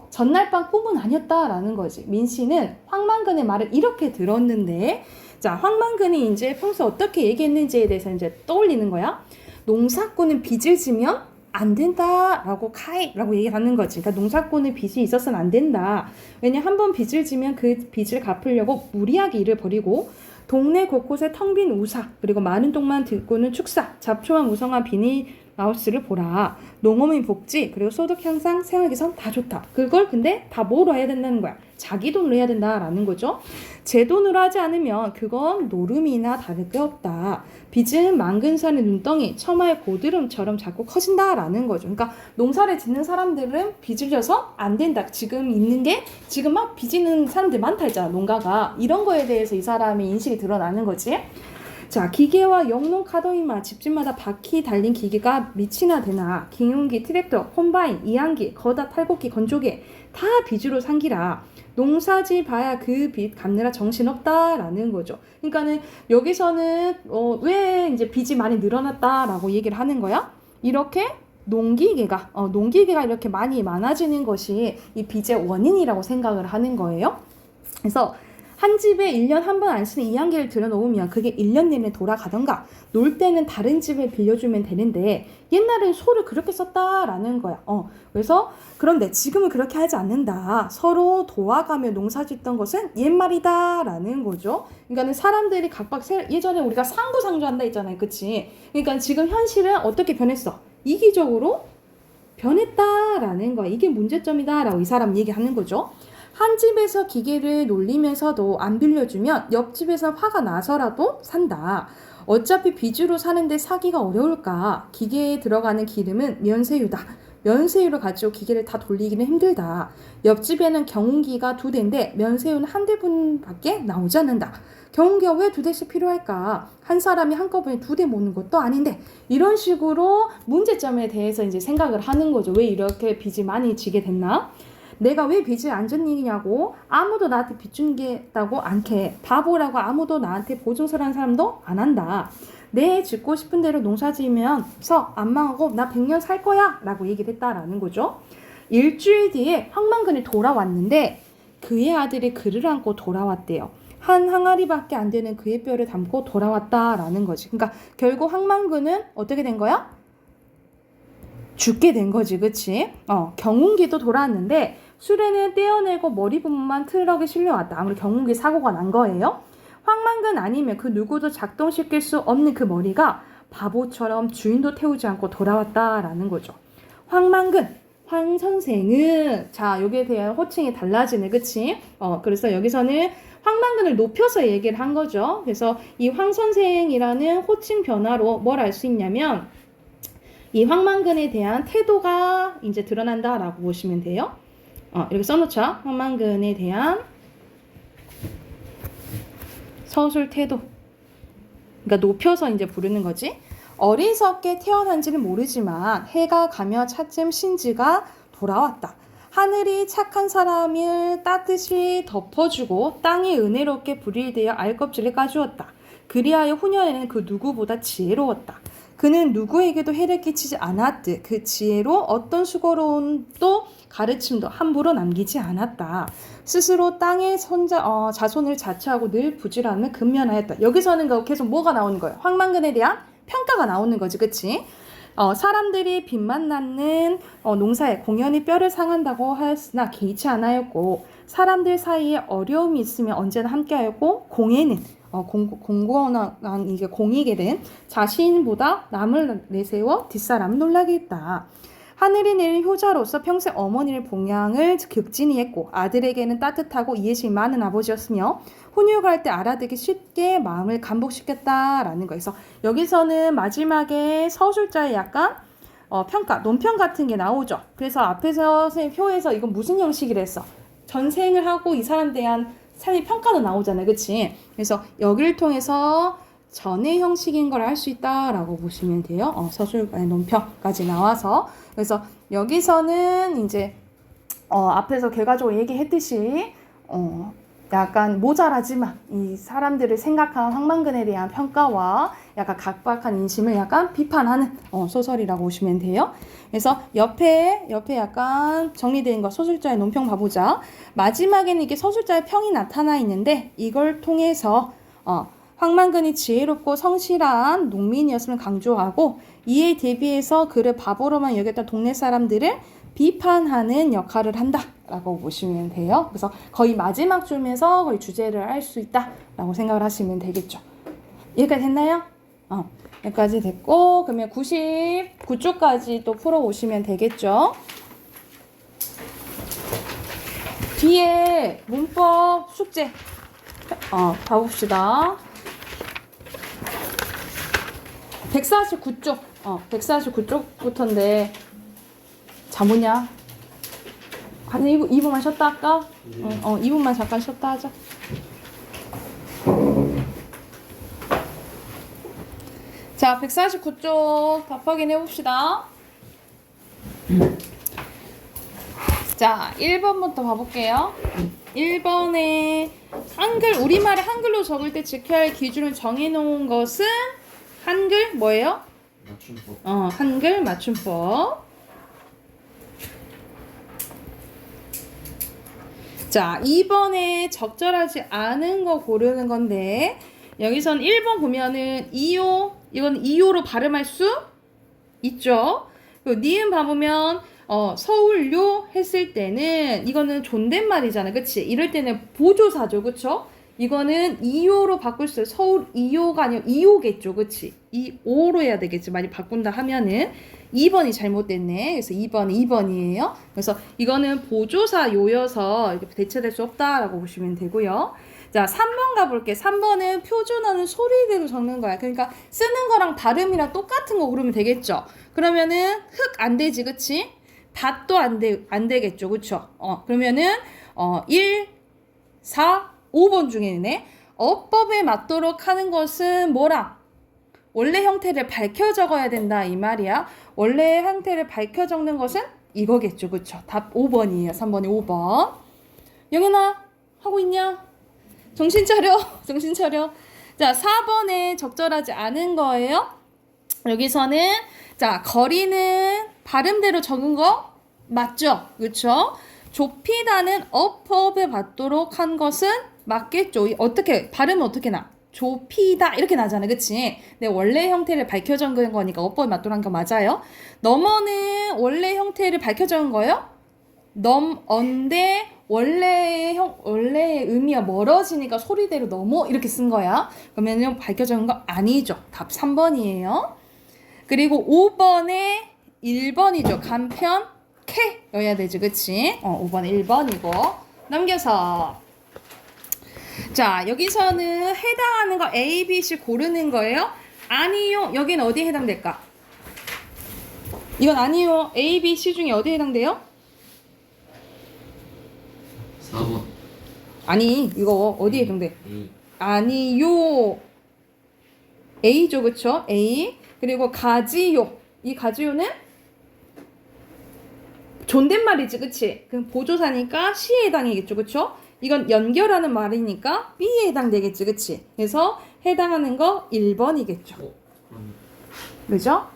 전날 밤 꿈은 아니었다라는 거지. 민씨는 황만근의 말을 이렇게 들었는데, 자, 황만근이 이제 평소 어떻게 얘기했는지에 대해서 이제 떠올리는 거야. 농사꾼은 빚을 지면 안 된다라고 라고 얘기하는 거지. 그러니까 농사꾼은 빚이 있어서는 안 된다. 왜냐 한번 빚을 지면 그 빚을 갚으려고 무리하게 일을 벌이고 동네 곳곳에 텅 빈 우사 그리고 마른 똥만 들고는 축사 잡초와 무성한 비닐하우스를 보라. 농어민 복지 그리고 소득 향상 생활 개선 다 좋다. 그걸 근데 다 뭐로 해야 된다는 거야. 자기 돈으로 해야 된다라는 거죠. 제 돈으로 하지 않으면 그건 노름이나 다를 게 없다. 빚은 만근산의 눈덩이, 처마의 고드름처럼 자꾸 커진다라는 거죠. 그러니까 농사를 짓는 사람들은 빚을 져서 안 된다. 지금 있는 게 지금 막 빚지는 사람들 많다 했잖아. 농가가. 이런 거에 대해서 이 사람의 인식이 드러나는 거지. 자, 기계와 영농 카더이마 집집마다 바퀴 달린 기계가 밑이나 되나 기운기, 트랙터, 콤바인, 이항기, 거다, 탈곡기, 건조기 다 빚으로 상기라. 농사지 봐야 그 빚 갚느라 정신없다라는 거죠. 그러니까는 여기서는 왜 이제 빚이 많이 늘어났다라고 얘기를 하는 거야? 이렇게 농기계가 이렇게 많아지는 것이 이 빚의 원인이라고 생각을 하는 거예요. 그래서 한 집에 1년 한 번 안 쓰는 이항기를 들여놓으면 그게 1년 내내 돌아가던가 놀 때는 다른 집에 빌려주면 되는데 옛날엔 소를 그렇게 썼다라는 거야. 그래서 그런데 지금은 그렇게 하지 않는다. 서로 도와가며 농사짓던 것은 옛말이다라는 거죠. 그러니까 사람들이 각각 예전에 우리가 상부상조한다 했잖아요. 그치? 그러니까 지금 현실은 어떻게 변했어? 이기적으로 변했다라는 거야. 이게 문제점이다라고 이 사람 얘기하는 거죠. 한 집에서 기계를 놀리면서도 안 빌려주면 옆집에서 화가 나서라도 산다. 어차피 빚으로 사는데 사기가 어려울까? 기계에 들어가는 기름은 면세유다. 면세유를 가지고 기계를 다 돌리기는 힘들다. 옆집에는 경운기가 2대인데 면세유는 한 대분밖에 나오지 않는다. 경운기가 왜 2대씩 필요할까? 한 사람이 한꺼번에 2대 모는 것도 아닌데 이런 식으로 문제점에 대해서 이제 생각을 하는 거죠. 왜 이렇게 빚이 많이 지게 됐나? 내가 왜 빚을 안 졌냐고 아무도 나한테 빚 주겠다고 않게 바보라고 아무도 나한테 보증서라는 사람도 안 한다. 내 짓고 싶은 대로 농사 지으면서 안 망하고 나 100년 살 거야 라고 얘기를 했다라는 거죠. 일주일 뒤에 황만근이 돌아왔는데 그의 아들이 그를 안고 돌아왔대요. 한 항아리밖에 안 되는 그의 뼈를 담고 돌아왔다라는 거지. 그러니까 결국 황만근은 어떻게 된 거야? 죽게 된 거지, 그치? 경운기도 돌아왔는데 수레는 떼어내고 머리 부분만 트럭에 실려왔다. 아무리 경운기 사고가 난 거예요. 황만근 아니면 그 누구도 작동시킬 수 없는 그 머리가 바보처럼 주인도 태우지 않고 돌아왔다라는 거죠. 황만근, 황 선생은 자 여기에 대한 호칭이 달라지네, 그치? 그래서 여기서는 황만근을 높여서 얘기를 한 거죠. 그래서 이 황 선생이라는 호칭 변화로 뭘 알 수 있냐면 이 황만근에 대한 태도가 이제 드러난다라고 보시면 돼요. 이렇게 써놓죠. 황만근에 대한 서술 태도. 그러니까 높여서 이제 부르는 거지. 어리석게 태어난지는 모르지만 해가 가며 차츰 신지가 돌아왔다. 하늘이 착한 사람을 따뜻이 덮어주고 땅이 은혜롭게 불일되어 알껍질을 까주었다. 그리하여 후년에는 그 누구보다 지혜로웠다. 그는 누구에게도 해를 끼치지 않았듯 그 지혜로 어떤 수고로움도 가르침도 함부로 남기지 않았다. 스스로 땅의 자손을 자처하고 늘 부지런함을 근면하였다. 여기서는 계속 뭐가 나오는 거예요? 황만근에 대한 평가가 나오는 거지, 그치? 사람들이 빚만 낳는 농사에 공연히 뼈를 상한다고 하였으나 개의치 않았고 사람들 사이에 어려움이 있으면 언제나 함께하였고 공예는 공고한 이게 공익에 된 자신보다 남을 내세워 뒷사람을 놀라게 했다. 하늘이 내린 효자로서 평생 어머니를 봉양을 극진히 했고 아들에게는 따뜻하고 이해심이 많은 아버지였으며 훈육할 때 알아듣기 쉽게 마음을 감복시켰다라는 거에서 여기서는 마지막에 서술자의 약간 평가, 논평 같은 게 나오죠. 그래서 앞에서 선생님 표에서 이건 무슨 형식이랬어? 전생을 하고 이 사람에 대한 삶의 평가도 나오잖아요. 그치? 그래서 여기를 통해서 전의 형식인 걸 알 수 있다라고 보시면 돼요. 서술가의 논평까지 나와서. 그래서 여기서는 이제 앞에서 결과적으로 얘기했듯이 약간 모자라지만 이 사람들을 생각한 황만근에 대한 평가와 약간 각박한 인심을 약간 비판하는 소설이라고 보시면 돼요. 그래서 옆에 약간 정리된 거 서술자의 논평 봐보자. 마지막에는 이게 서술자의 평이 나타나 있는데 이걸 통해서 황만근이 지혜롭고 성실한 농민이었음을 강조하고 이에 대비해서 그를 바보로만 여겼던 동네 사람들을 비판하는 역할을 한다라고 보시면 돼요. 그래서 거의 마지막 줄에서 거의 주제를 알 수 있다라고 생각을 하시면 되겠죠. 여기까지 됐나요? 여기까지 됐고 그러면 99쪽까지 또 풀어오시면 되겠죠. 뒤에 문법 숙제 봐봅시다. 149쪽 149쪽부터인데 자 뭐냐? 한 2분만 쉬었다 할까? 2분만 잠깐 쉬었다 하자. 자 149쪽 답 확인해 봅시다. 자 1번부터 봐볼게요. 1번에 우리말을 한글로 적을 때 지켜야 할 기준을 정해놓은 것은 한글 뭐예요? 맞춤법. 한글 맞춤법. 자, 2번에 적절하지 않은 거 고르는 건데 여기선 1번 보면은 이건 이요로 발음할 수 있죠. 그리고 니은 봐보면 서울요 했을 때는 이거는 존댓말이잖아. 그치? 이럴 때는 보조사죠. 그쵸? 이거는 이요로 바꿀 수 있어요. 서울 이요가 아니라 이요겠죠. 그치? 이오로 해야 되겠지. 많이 바꾼다 하면은 2번이 잘못됐네. 그래서 2번이에요. 그래서 이거는 보조사 요여서 이렇게 대체될 수 없다라고 보시면 되고요. 자, 3번 가볼게. 3번은 표준어는 소리대로 적는 거야. 그러니까 쓰는 거랑 발음이랑 똑같은 거 고르면 되겠죠. 그러면은 흑 안 되지. 그치? 닷도 안 되겠죠. 그쵸? 그러면은 1, 4, 5번 중에는 어법에 맞도록 하는 것은 뭐랑? 원래 형태를 밝혀 적어야 된다 이 말이야. 원래 형태를 밝혀 적는 것은 이거겠죠. 그쵸? 답 5번이에요. 3번이 5번. 영현아 하고 있냐? 정신 차려. 정신 차려. 자 4번에 적절하지 않은 거예요. 여기서는 자 거리는 발음대로 적은 거 맞죠? 그쵸? 좁히다는 어법에 맞도록 한 것은 맞겠죠. 어떻게 발음은 어떻게 나? 좁히다 이렇게 나잖아. 그치? 근데 원래 형태를 밝혀 적은 거니까 어법에 맞도록 한 거 맞아요. 넘어는 원래 형태를 밝혀 적은 거예요? 넘언데 원래의 의미가 멀어지니까 소리대로 넘어 이렇게 쓴 거야. 그러면 밝혀 적은 거 아니죠. 답 3번이에요. 그리고 5번에 1번이죠. 간편 캐여야 되지. 그치? 5번 1번이고 넘겨서 자 여기서는 해당하는 거 A, B, C 고르는 거예요. 아니요. 여기는 어디에 해당될까? 이건 아니요. A, B, C 중에 어디에 해당돼요? 4번. 아니 이거 어디에 해당돼? A. 아니요. A죠. 그쵸? A. 그리고 가지요. 이 가지요는 존댓말이지. 그치? 그럼 보조사니까 C에 해당이겠죠. 그쵸? 이건 연결하는 말이니까 B에 해당되겠지. 그치? 그래서 해당하는 거 1번이겠죠. 그죠?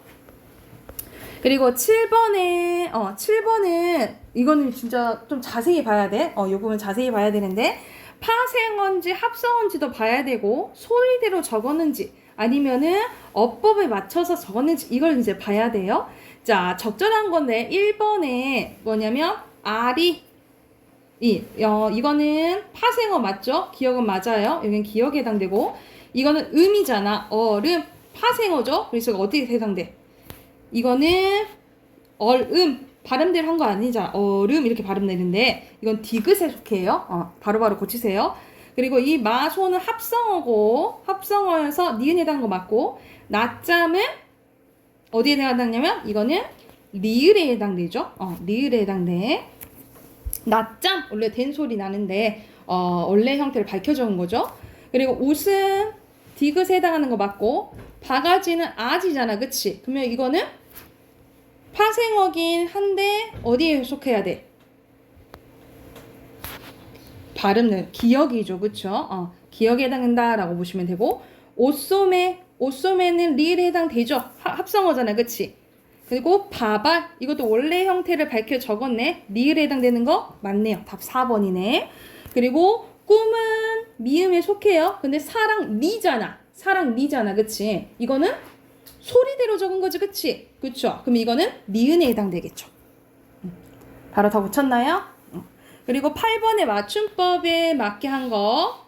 그리고 7번에 7번은 이거는 진짜 좀 자세히 봐야 돼. 요 부분 자세히 봐야 되는데 파생어인지 합성어인지도 봐야 되고 소리대로 적었는지 아니면은 어법에 맞춰서 적었는지 이걸 이제 봐야 돼요. 자, 적절한 건데 1번에 뭐냐면 아리 이거는 파생어 맞죠? 기억은 맞아요. 여기는 기억에 해당되고 이거는 음이잖아. 얼음 파생어죠. 그래서 어떻게 해당돼? 이거는 얼음 발음대로 한 거 아니잖아. 얼음 이렇게 발음되는데 이건 디귿에 속해요. 바로바로 고치세요. 그리고 이 마소는 합성어고 합성어여서 니은에 해당한 거 맞고 낮잠은 어디에 해당되냐면 이거는 리을에 해당되죠. 리을에 해당돼. 낮잠 원래 된 소리 나는데 원래 형태를 밝혀 적은 거죠. 그리고 옷은 디귿에 해당하는 거 맞고 바가지는 아지잖아. 그치? 그러면 이거는 파생어긴 한데 어디에 속해야 돼? 발음은 기역이죠. 그쵸? 기역에 해당한다라고 보시면 되고 옷소매는 리을에 해당되죠. 합성어잖아. 그치? 그리고 바발 이것도 원래 형태를 밝혀 적었네. 리을에 해당되는 거 맞네요. 답 4번이네. 그리고 꿈은 미음에 속해요. 근데 사랑 리잖아. 그치? 이거는 소리대로 적은 거지. 그치? 그쵸? 그럼 이거는 니은에 해당되겠죠. 바로 다 붙였나요? 그리고 8번의 맞춤법에 맞게 한 거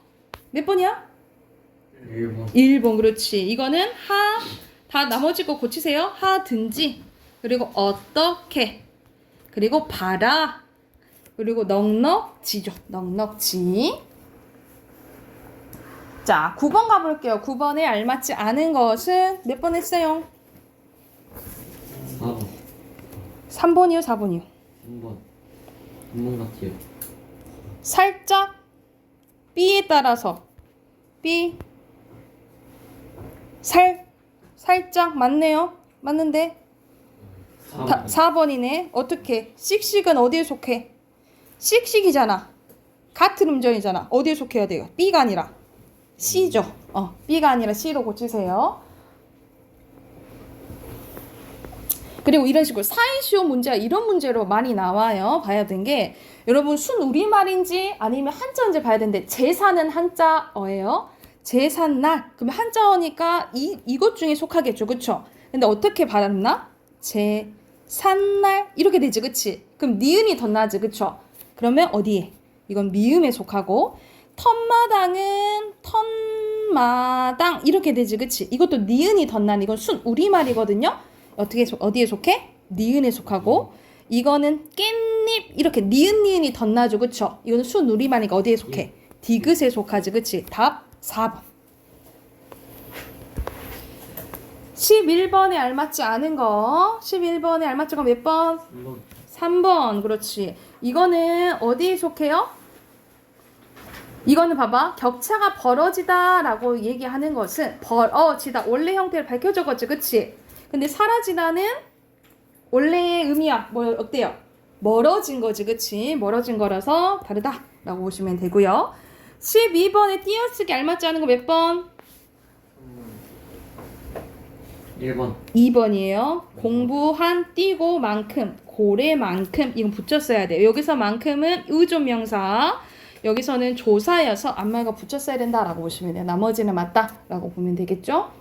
몇 번이야? 1번. 1번. 그렇지. 이거는 다 나머지 거 고치세요. 하든지 그리고 어떻게 그리고 봐라 그리고 넉넉지죠. 넉넉지. 자, 9번 가볼게요. 9번에 알맞지 않은 것은 몇 번 했어요? 4번. 3번이요? 4번이요? 3번. 3번 같아요. 살짝 B에 따라서 B 살짝 맞네요. 맞는데 4번. 4번이네. 어떻게? 씩씩은 어디에 속해? 씩씩이잖아. 같은 음절이잖아. 어디에 속해야 돼요? B가 아니라 C죠. B가 아니라 C로 고치세요. 그리고 이런 식으로 사이시오 문제가 이런 문제로 많이 나와요. 봐야 되는 게 여러분 순 우리말인지 아니면 한자인지 봐야 되는데 제사는 한자어예요. 제삿날 그러면 한자어니까 이것 중에 속하겠죠. 그쵸? 근데 어떻게 발음나? 제삿날 이렇게 되지. 그치? 그럼 니은이 덧나지. 그쵸? 그러면 어디에? 이건 미음에 속하고 턴마당은 턴마당 이렇게 되지. 그치? 이것도 니은이 덧난 이건 순 우리말이거든요. 어디에 속해? 니은에 속하고 이거는 깻잎 이렇게 니은이 덧나죠. 그쵸? 이거는 순 우리말이니까 어디에 속해? 디귿에 속하지. 그치? 답 4번. 11번에 알맞지 않은 거 11번에 알맞지 않은 거 몇 번? 3번. 3번. 그렇지. 이거는 어디에 속해요? 이거는 봐봐. 격차가 벌어지다 라고 얘기하는 것은 벌어지다. 원래 형태를 밝혀 적었지. 그치? 근데 사라지다는 원래의 의미야. 어때요? 멀어진 거지. 그치? 멀어진 거라서 다르다 라고 보시면 되고요. 12번에 띄어쓰기 알맞지 않은 거 몇 번? 1번. 2번이에요. 공부한 띄고 만큼 고래만큼 이건 붙였어야 돼요. 여기서 만큼은 의존명사 여기서는 조사여서 앞말과 붙였어야 된다라고 보시면 돼요. 나머지는 맞다라고 보면 되겠죠.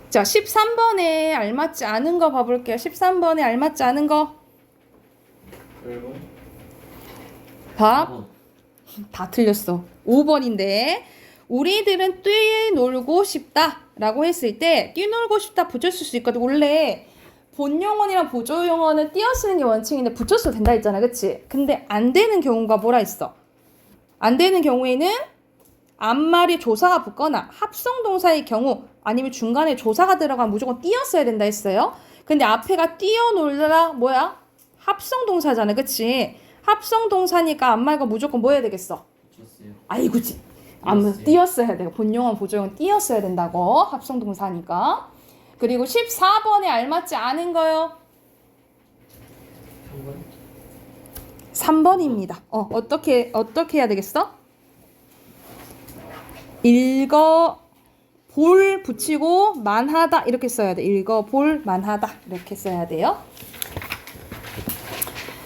자, 13번에 알맞지 않은 거 봐볼게요. 13번에 알맞지 않은 거 1번. 밥. 다 틀렸어. 5번인데 우리들은 뛰놀고 싶다 라고 했을 때 뛰놀고 싶다 붙였을 수 있거든. 원래 본용어랑 보조용어는 띄어쓰는 게 원칙인데 붙였어도 된다 했잖아. 그치? 근데 안 되는 경우가 뭐라 했어? 안 되는 경우에는 앞말이 조사가 붙거나 합성동사의 경우 아니면 중간에 조사가 들어가면 무조건 띄었어야 된다 했어요. 근데 앞에가 뛰어놀라 뭐야? 합성동사잖아. 그치? 합성동사니까 앞말과 무조건 뭐 해야 되겠어? 붙였어요. 아이고지. 띄었어요. 띄었어야 돼요. 본용어 보조용 띄었어야 된다고. 합성동사니까. 그리고 14번에 알맞지 않은 거요. 3번입니다. 어떻게 해야 되겠어? 읽어 볼 붙이고 만하다 이렇게 써야 돼. 읽어 볼 만하다 이렇게 써야 돼요.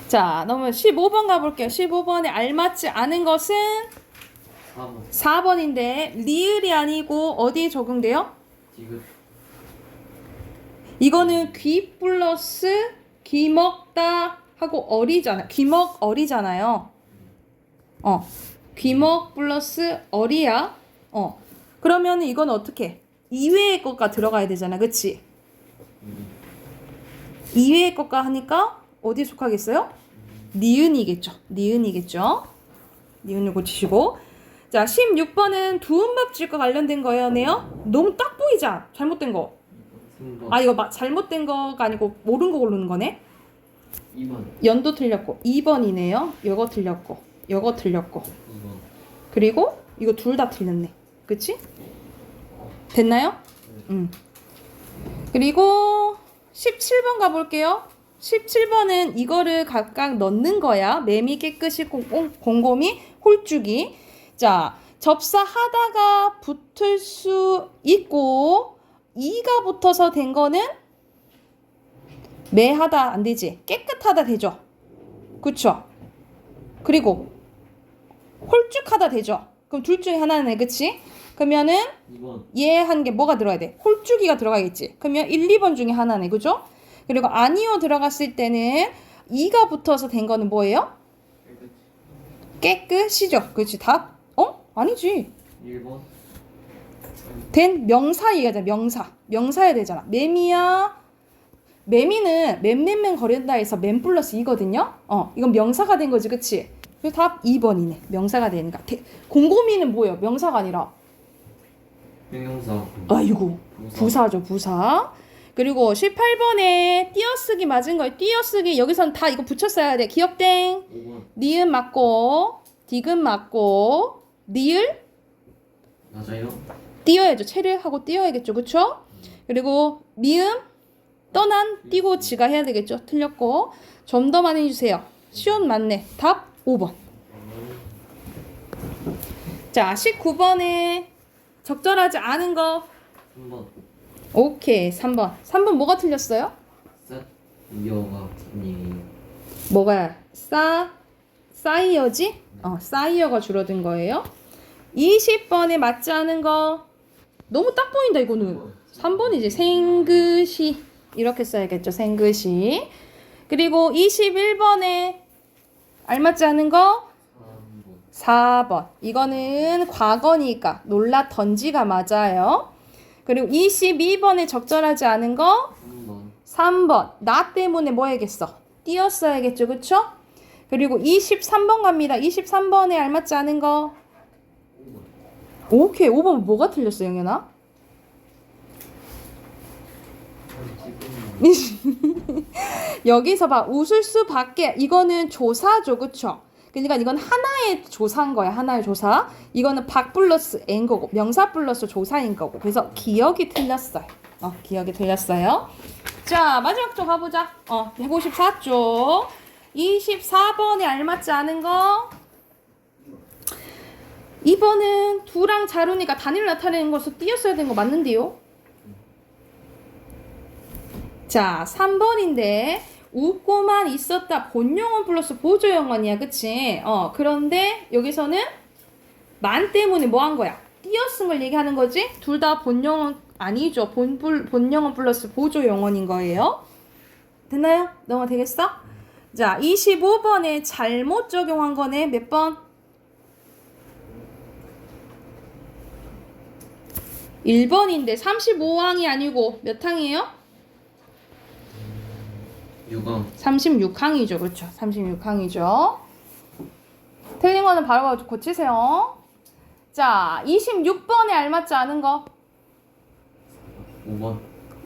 자, 그러면 15번 가볼게요. 15번에 알맞지 않은 것은 4번. 4번인데 리을이 아니고 어디에 적용돼요? 디귿. 이거는 귀 플러스 귀 먹다 하고 어리잖아. 귀먹 어리잖아요. 귀먹 플러스 어리야. 그러면 이건 어떻게? 이외의 것과 들어가야 되잖아. 그치? 이외의 것과 하니까 어디에 속하겠어요? 니은이겠죠. 니은을 고치시고. 자, 16번은 두음법칙과 관련된 거였네요. 너무 딱 보이자. 잘못된 거. 3번. 이거 잘못된 거가 아니고 모르는 거 고르는 거네. 2번. 연도 틀렸고 2번이네요. 요거 틀렸고 2번. 그리고 이거 둘 다 틀렸네. 그치? 됐나요? 그리고 17번 가볼게요. 17번은 이거를 각각 넣는 거야. 매미, 깨끗이, 곰곰이, 홀쭉이. 자, 접사하다가 붙을 수 있고 이가 붙어서 된 거는 매하다 안 되지. 깨끗하다 되죠. 그쵸? 그리고 홀쭉하다 되죠. 그럼 둘 중에 하나네. 그치? 그러면은 2번. 얘 한 게 뭐가 들어가야 돼? 홀쭉이가 들어가겠지. 그러면 1, 2번 중에 하나네. 그죠? 그리고 아니요 들어갔을 때는 이가 붙어서 된 거는 뭐예요? 깨끗이죠. 그렇지. 답? 아니지. 1번. 된 명사 얘기하자. 명사야 되잖아. 매미야. 매미는 맨맨맨 거린다 해서 맨 플러스 이거든요. 이건 명사가 된 거지. 그치? 그래서 답 2번이네. 명사가 되니까. 곰곰이는 뭐예요? 명사가 아니라. 형용사. 아이고. 부사죠. 부사. 그리고 18번에 띄어쓰기 맞은 거예요. 띄어쓰기 여기선 다 이거 붙였어야 돼. 기억땡. 5번. 니은 맞고 디귿 맞고 리을 맞아요. 띄어야죠. 체를 하고 띄어야겠죠. 그쵸? 그리고 미음 떠난 띄고 지가 해야 되겠죠. 틀렸고 좀 더 많이 주세요. 시온 맞네. 답 5번. 자 19번에 적절하지 않은 거 3번. 오케이 3번. 3번 뭐가 틀렸어요? 셋. 이어가 아니에요. 뭐가 싸이어지? 싸이어가 줄어든 거예요. 20번에 맞지 않은 거 너무 딱 보인다 이거는. 3번이지. 생긋이 이렇게 써야겠죠. 생긋이. 그리고 21번에 알맞지 않은 거 3번. 4번. 이거는 과거니까 놀랐던지가 맞아요. 그리고 22번에 적절하지 않은 거 3번. 3번. 나 때문에 뭐 해야겠어? 띄었어야겠죠. 그쵸? 그리고 23번 갑니다. 23번에 알맞지 않은 거 5번. 오케이. 5번 뭐가 틀렸어 영현아? 여기서 봐. 웃을 수밖에. 이거는 조사죠. 그쵸? 그러니까 이건 하나의 조사인 거야. 하나의 조사. 이거는 박 플러스 N 거고 명사 플러스 조사인 거고. 그래서 기억이 틀렸어요. 기억이 틀렸어요. 자 마지막 쪽 가보자. 154쪽 24번에 알맞지 않은 거 2번은 두랑 자루니까 단위를 나타내는 것으로 띄었어야 되는 거 맞는데요. 자 3번인데 웃고만 있었다. 본영원 플러스 보조영원이야. 그치? 그런데 여기서는 만 때문에 뭐 한 거야? 띄어쓴 걸 얘기하는 거지? 둘 다 본영원 아니죠. 본영원 플러스 보조영원인 거예요. 됐나요? 넘어 되겠어? 자 25번에 잘못 적용한 거네. 몇 번? 1번인데 35항이 아니고 몇 항이에요? 6항. 36항이죠. 그렇죠. 36항이죠. 틀린 거는 바로 고치세요. 자, 26번에 알맞지 않은 거. 5번.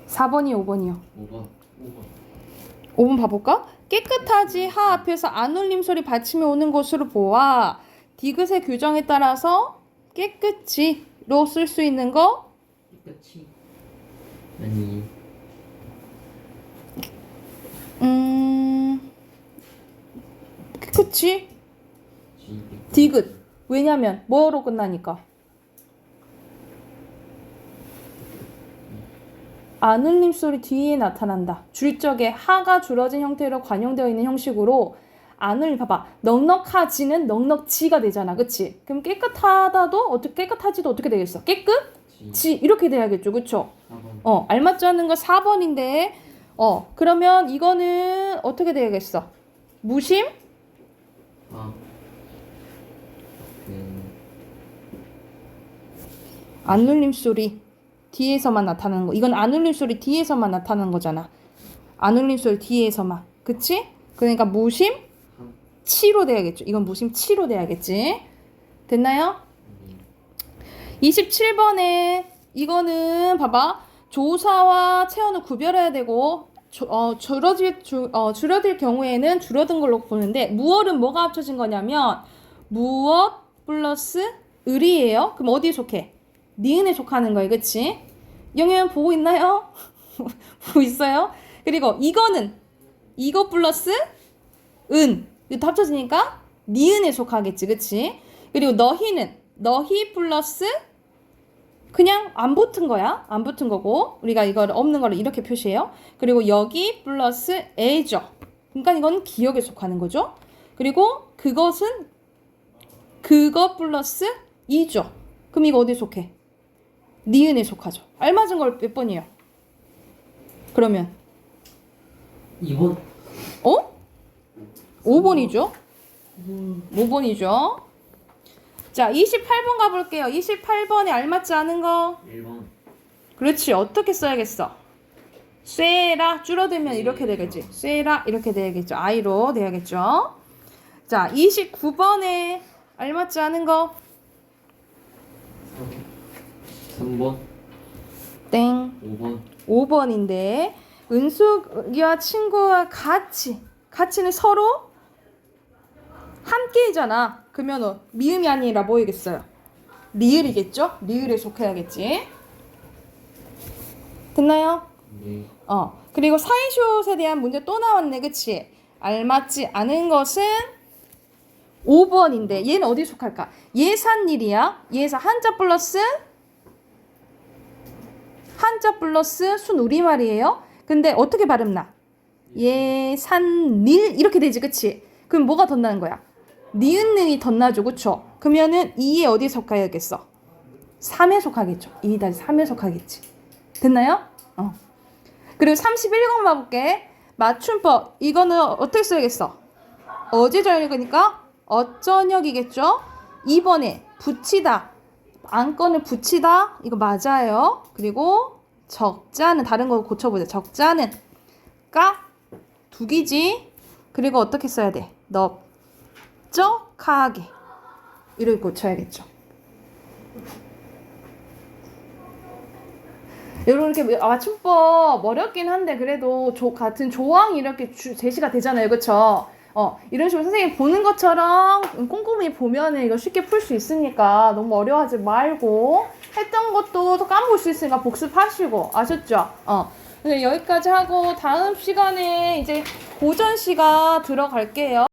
4번이 5번이요. 5번. 5번 봐볼까? 깨끗하지 하 앞에서 안 울림 소리 받침이 오는 것으로 보아 디귿의 규정에 따라서 깨끗이로 쓸 수 있는 거 깨끗이. 아니. 깨끗이 디귿. 왜냐면 뭐로 끝나니까? 안 울림 소리 뒤에 나타난다. 줄적에 하가 줄어진 형태로 관용되어 있는 형식으로 안 울림 봐봐. 넉넉하지는 넉넉지가 되잖아. 그치? 그럼 깨끗하지도 어떻게 되겠어? 깨끗지 이렇게 돼야겠죠. 그쵸? 4번. 알맞지 않는 거 4번인데 그러면 이거는 어떻게 돼야겠어? 무심? 안 울림 소리 뒤에서만 나타나는 거. 이건 안 울림 소리 뒤에서만 나타나는 거잖아. 안 울림 소리 뒤에서만. 그치? 그러니까 무심 치로 돼야겠죠. 이건 무심 치로 돼야겠지. 됐나요? 27번에 이거는 봐봐. 조사와 체언을 구별해야 되고 줄어들 경우에는 줄어든 걸로 보는데 무얼은 뭐가 합쳐진 거냐면 무엇 플러스 을이에요. 그럼 어디에 속해? 니은에 속하는 거예요. 그치? 영현 보고 있나요? 보고 있어요? 그리고 이거는 이거 플러스 은 이거 합쳐지니까 니은에 속하겠지. 그치? 그리고 너희는 너희 플러스 그냥 안 붙은 거야. 안 붙은 거고 우리가 이걸 없는 거를 이렇게 표시해요. 그리고 여기 플러스 애죠. 그러니까 이건 기억에 속하는 거죠. 그리고 그것은 그거 플러스 이죠. 그럼 이거 어디에 속해? 니은에 속하죠. 알맞은 걸 몇 번이에요? 그러면 2번. 어? 5번이죠. 5번이죠. 자, 28번 가볼게요. 28번에 알맞지 않은 거. 1번. 그렇지. 어떻게 써야겠어? 쇠라 줄어들면 이렇게 되겠지. 쇠라 이렇게 돼야겠죠. I로 돼야겠죠. 자, 29번에 알맞지 않은 거. 3번. 땡. 5번. 5번인데 은숙이와 친구와 같이는 서로 함께이잖아. 그러면 미음이 아니라 뭐이겠어요? 리을이겠죠? 리을에 속해야겠지. 됐나요? 네. 그리고 사이숏에 대한 문제 또 나왔네. 그치? 알맞지 않은 것은 5번인데 얘는 어디 속할까? 예산일이야. 예산 한자 플러스 순 우리말이에요. 근데 어떻게 발음나? 예산일 이렇게 되지. 그치? 그럼 뭐가 덧나는 거야? 니은능이 덧나죠. 그쵸? 그러면은 2에 어디에 속하겠어? 3에 속하겠죠. 2-3에 속하겠지. 됐나요? 그리고 31번 봐볼게. 맞춤법. 이거는 어떻게 써야겠어? 어제 저녁이니까 어저녁이겠죠? 2번에 붙이다. 안건을 붙이다. 이거 맞아요. 그리고 적자는 다른 거 고쳐보자. 적자는 두기지. 그리고 어떻게 써야 돼? 넓적하게. 이렇게 고쳐야겠죠. 이렇게 맞춤법 어렵긴 한데 그래도 같은 조항이 이렇게 제시가 되잖아요. 그쵸? 이런 식으로 선생님이 보는 것처럼 꼼꼼히 보면은 이거 쉽게 풀 수 있으니까 너무 어려워하지 말고 했던 것도 더 까먹을 수 있으니까 복습하시고 아셨죠? 네, 여기까지 하고 다음 시간에 이제 고전 시가 들어갈게요.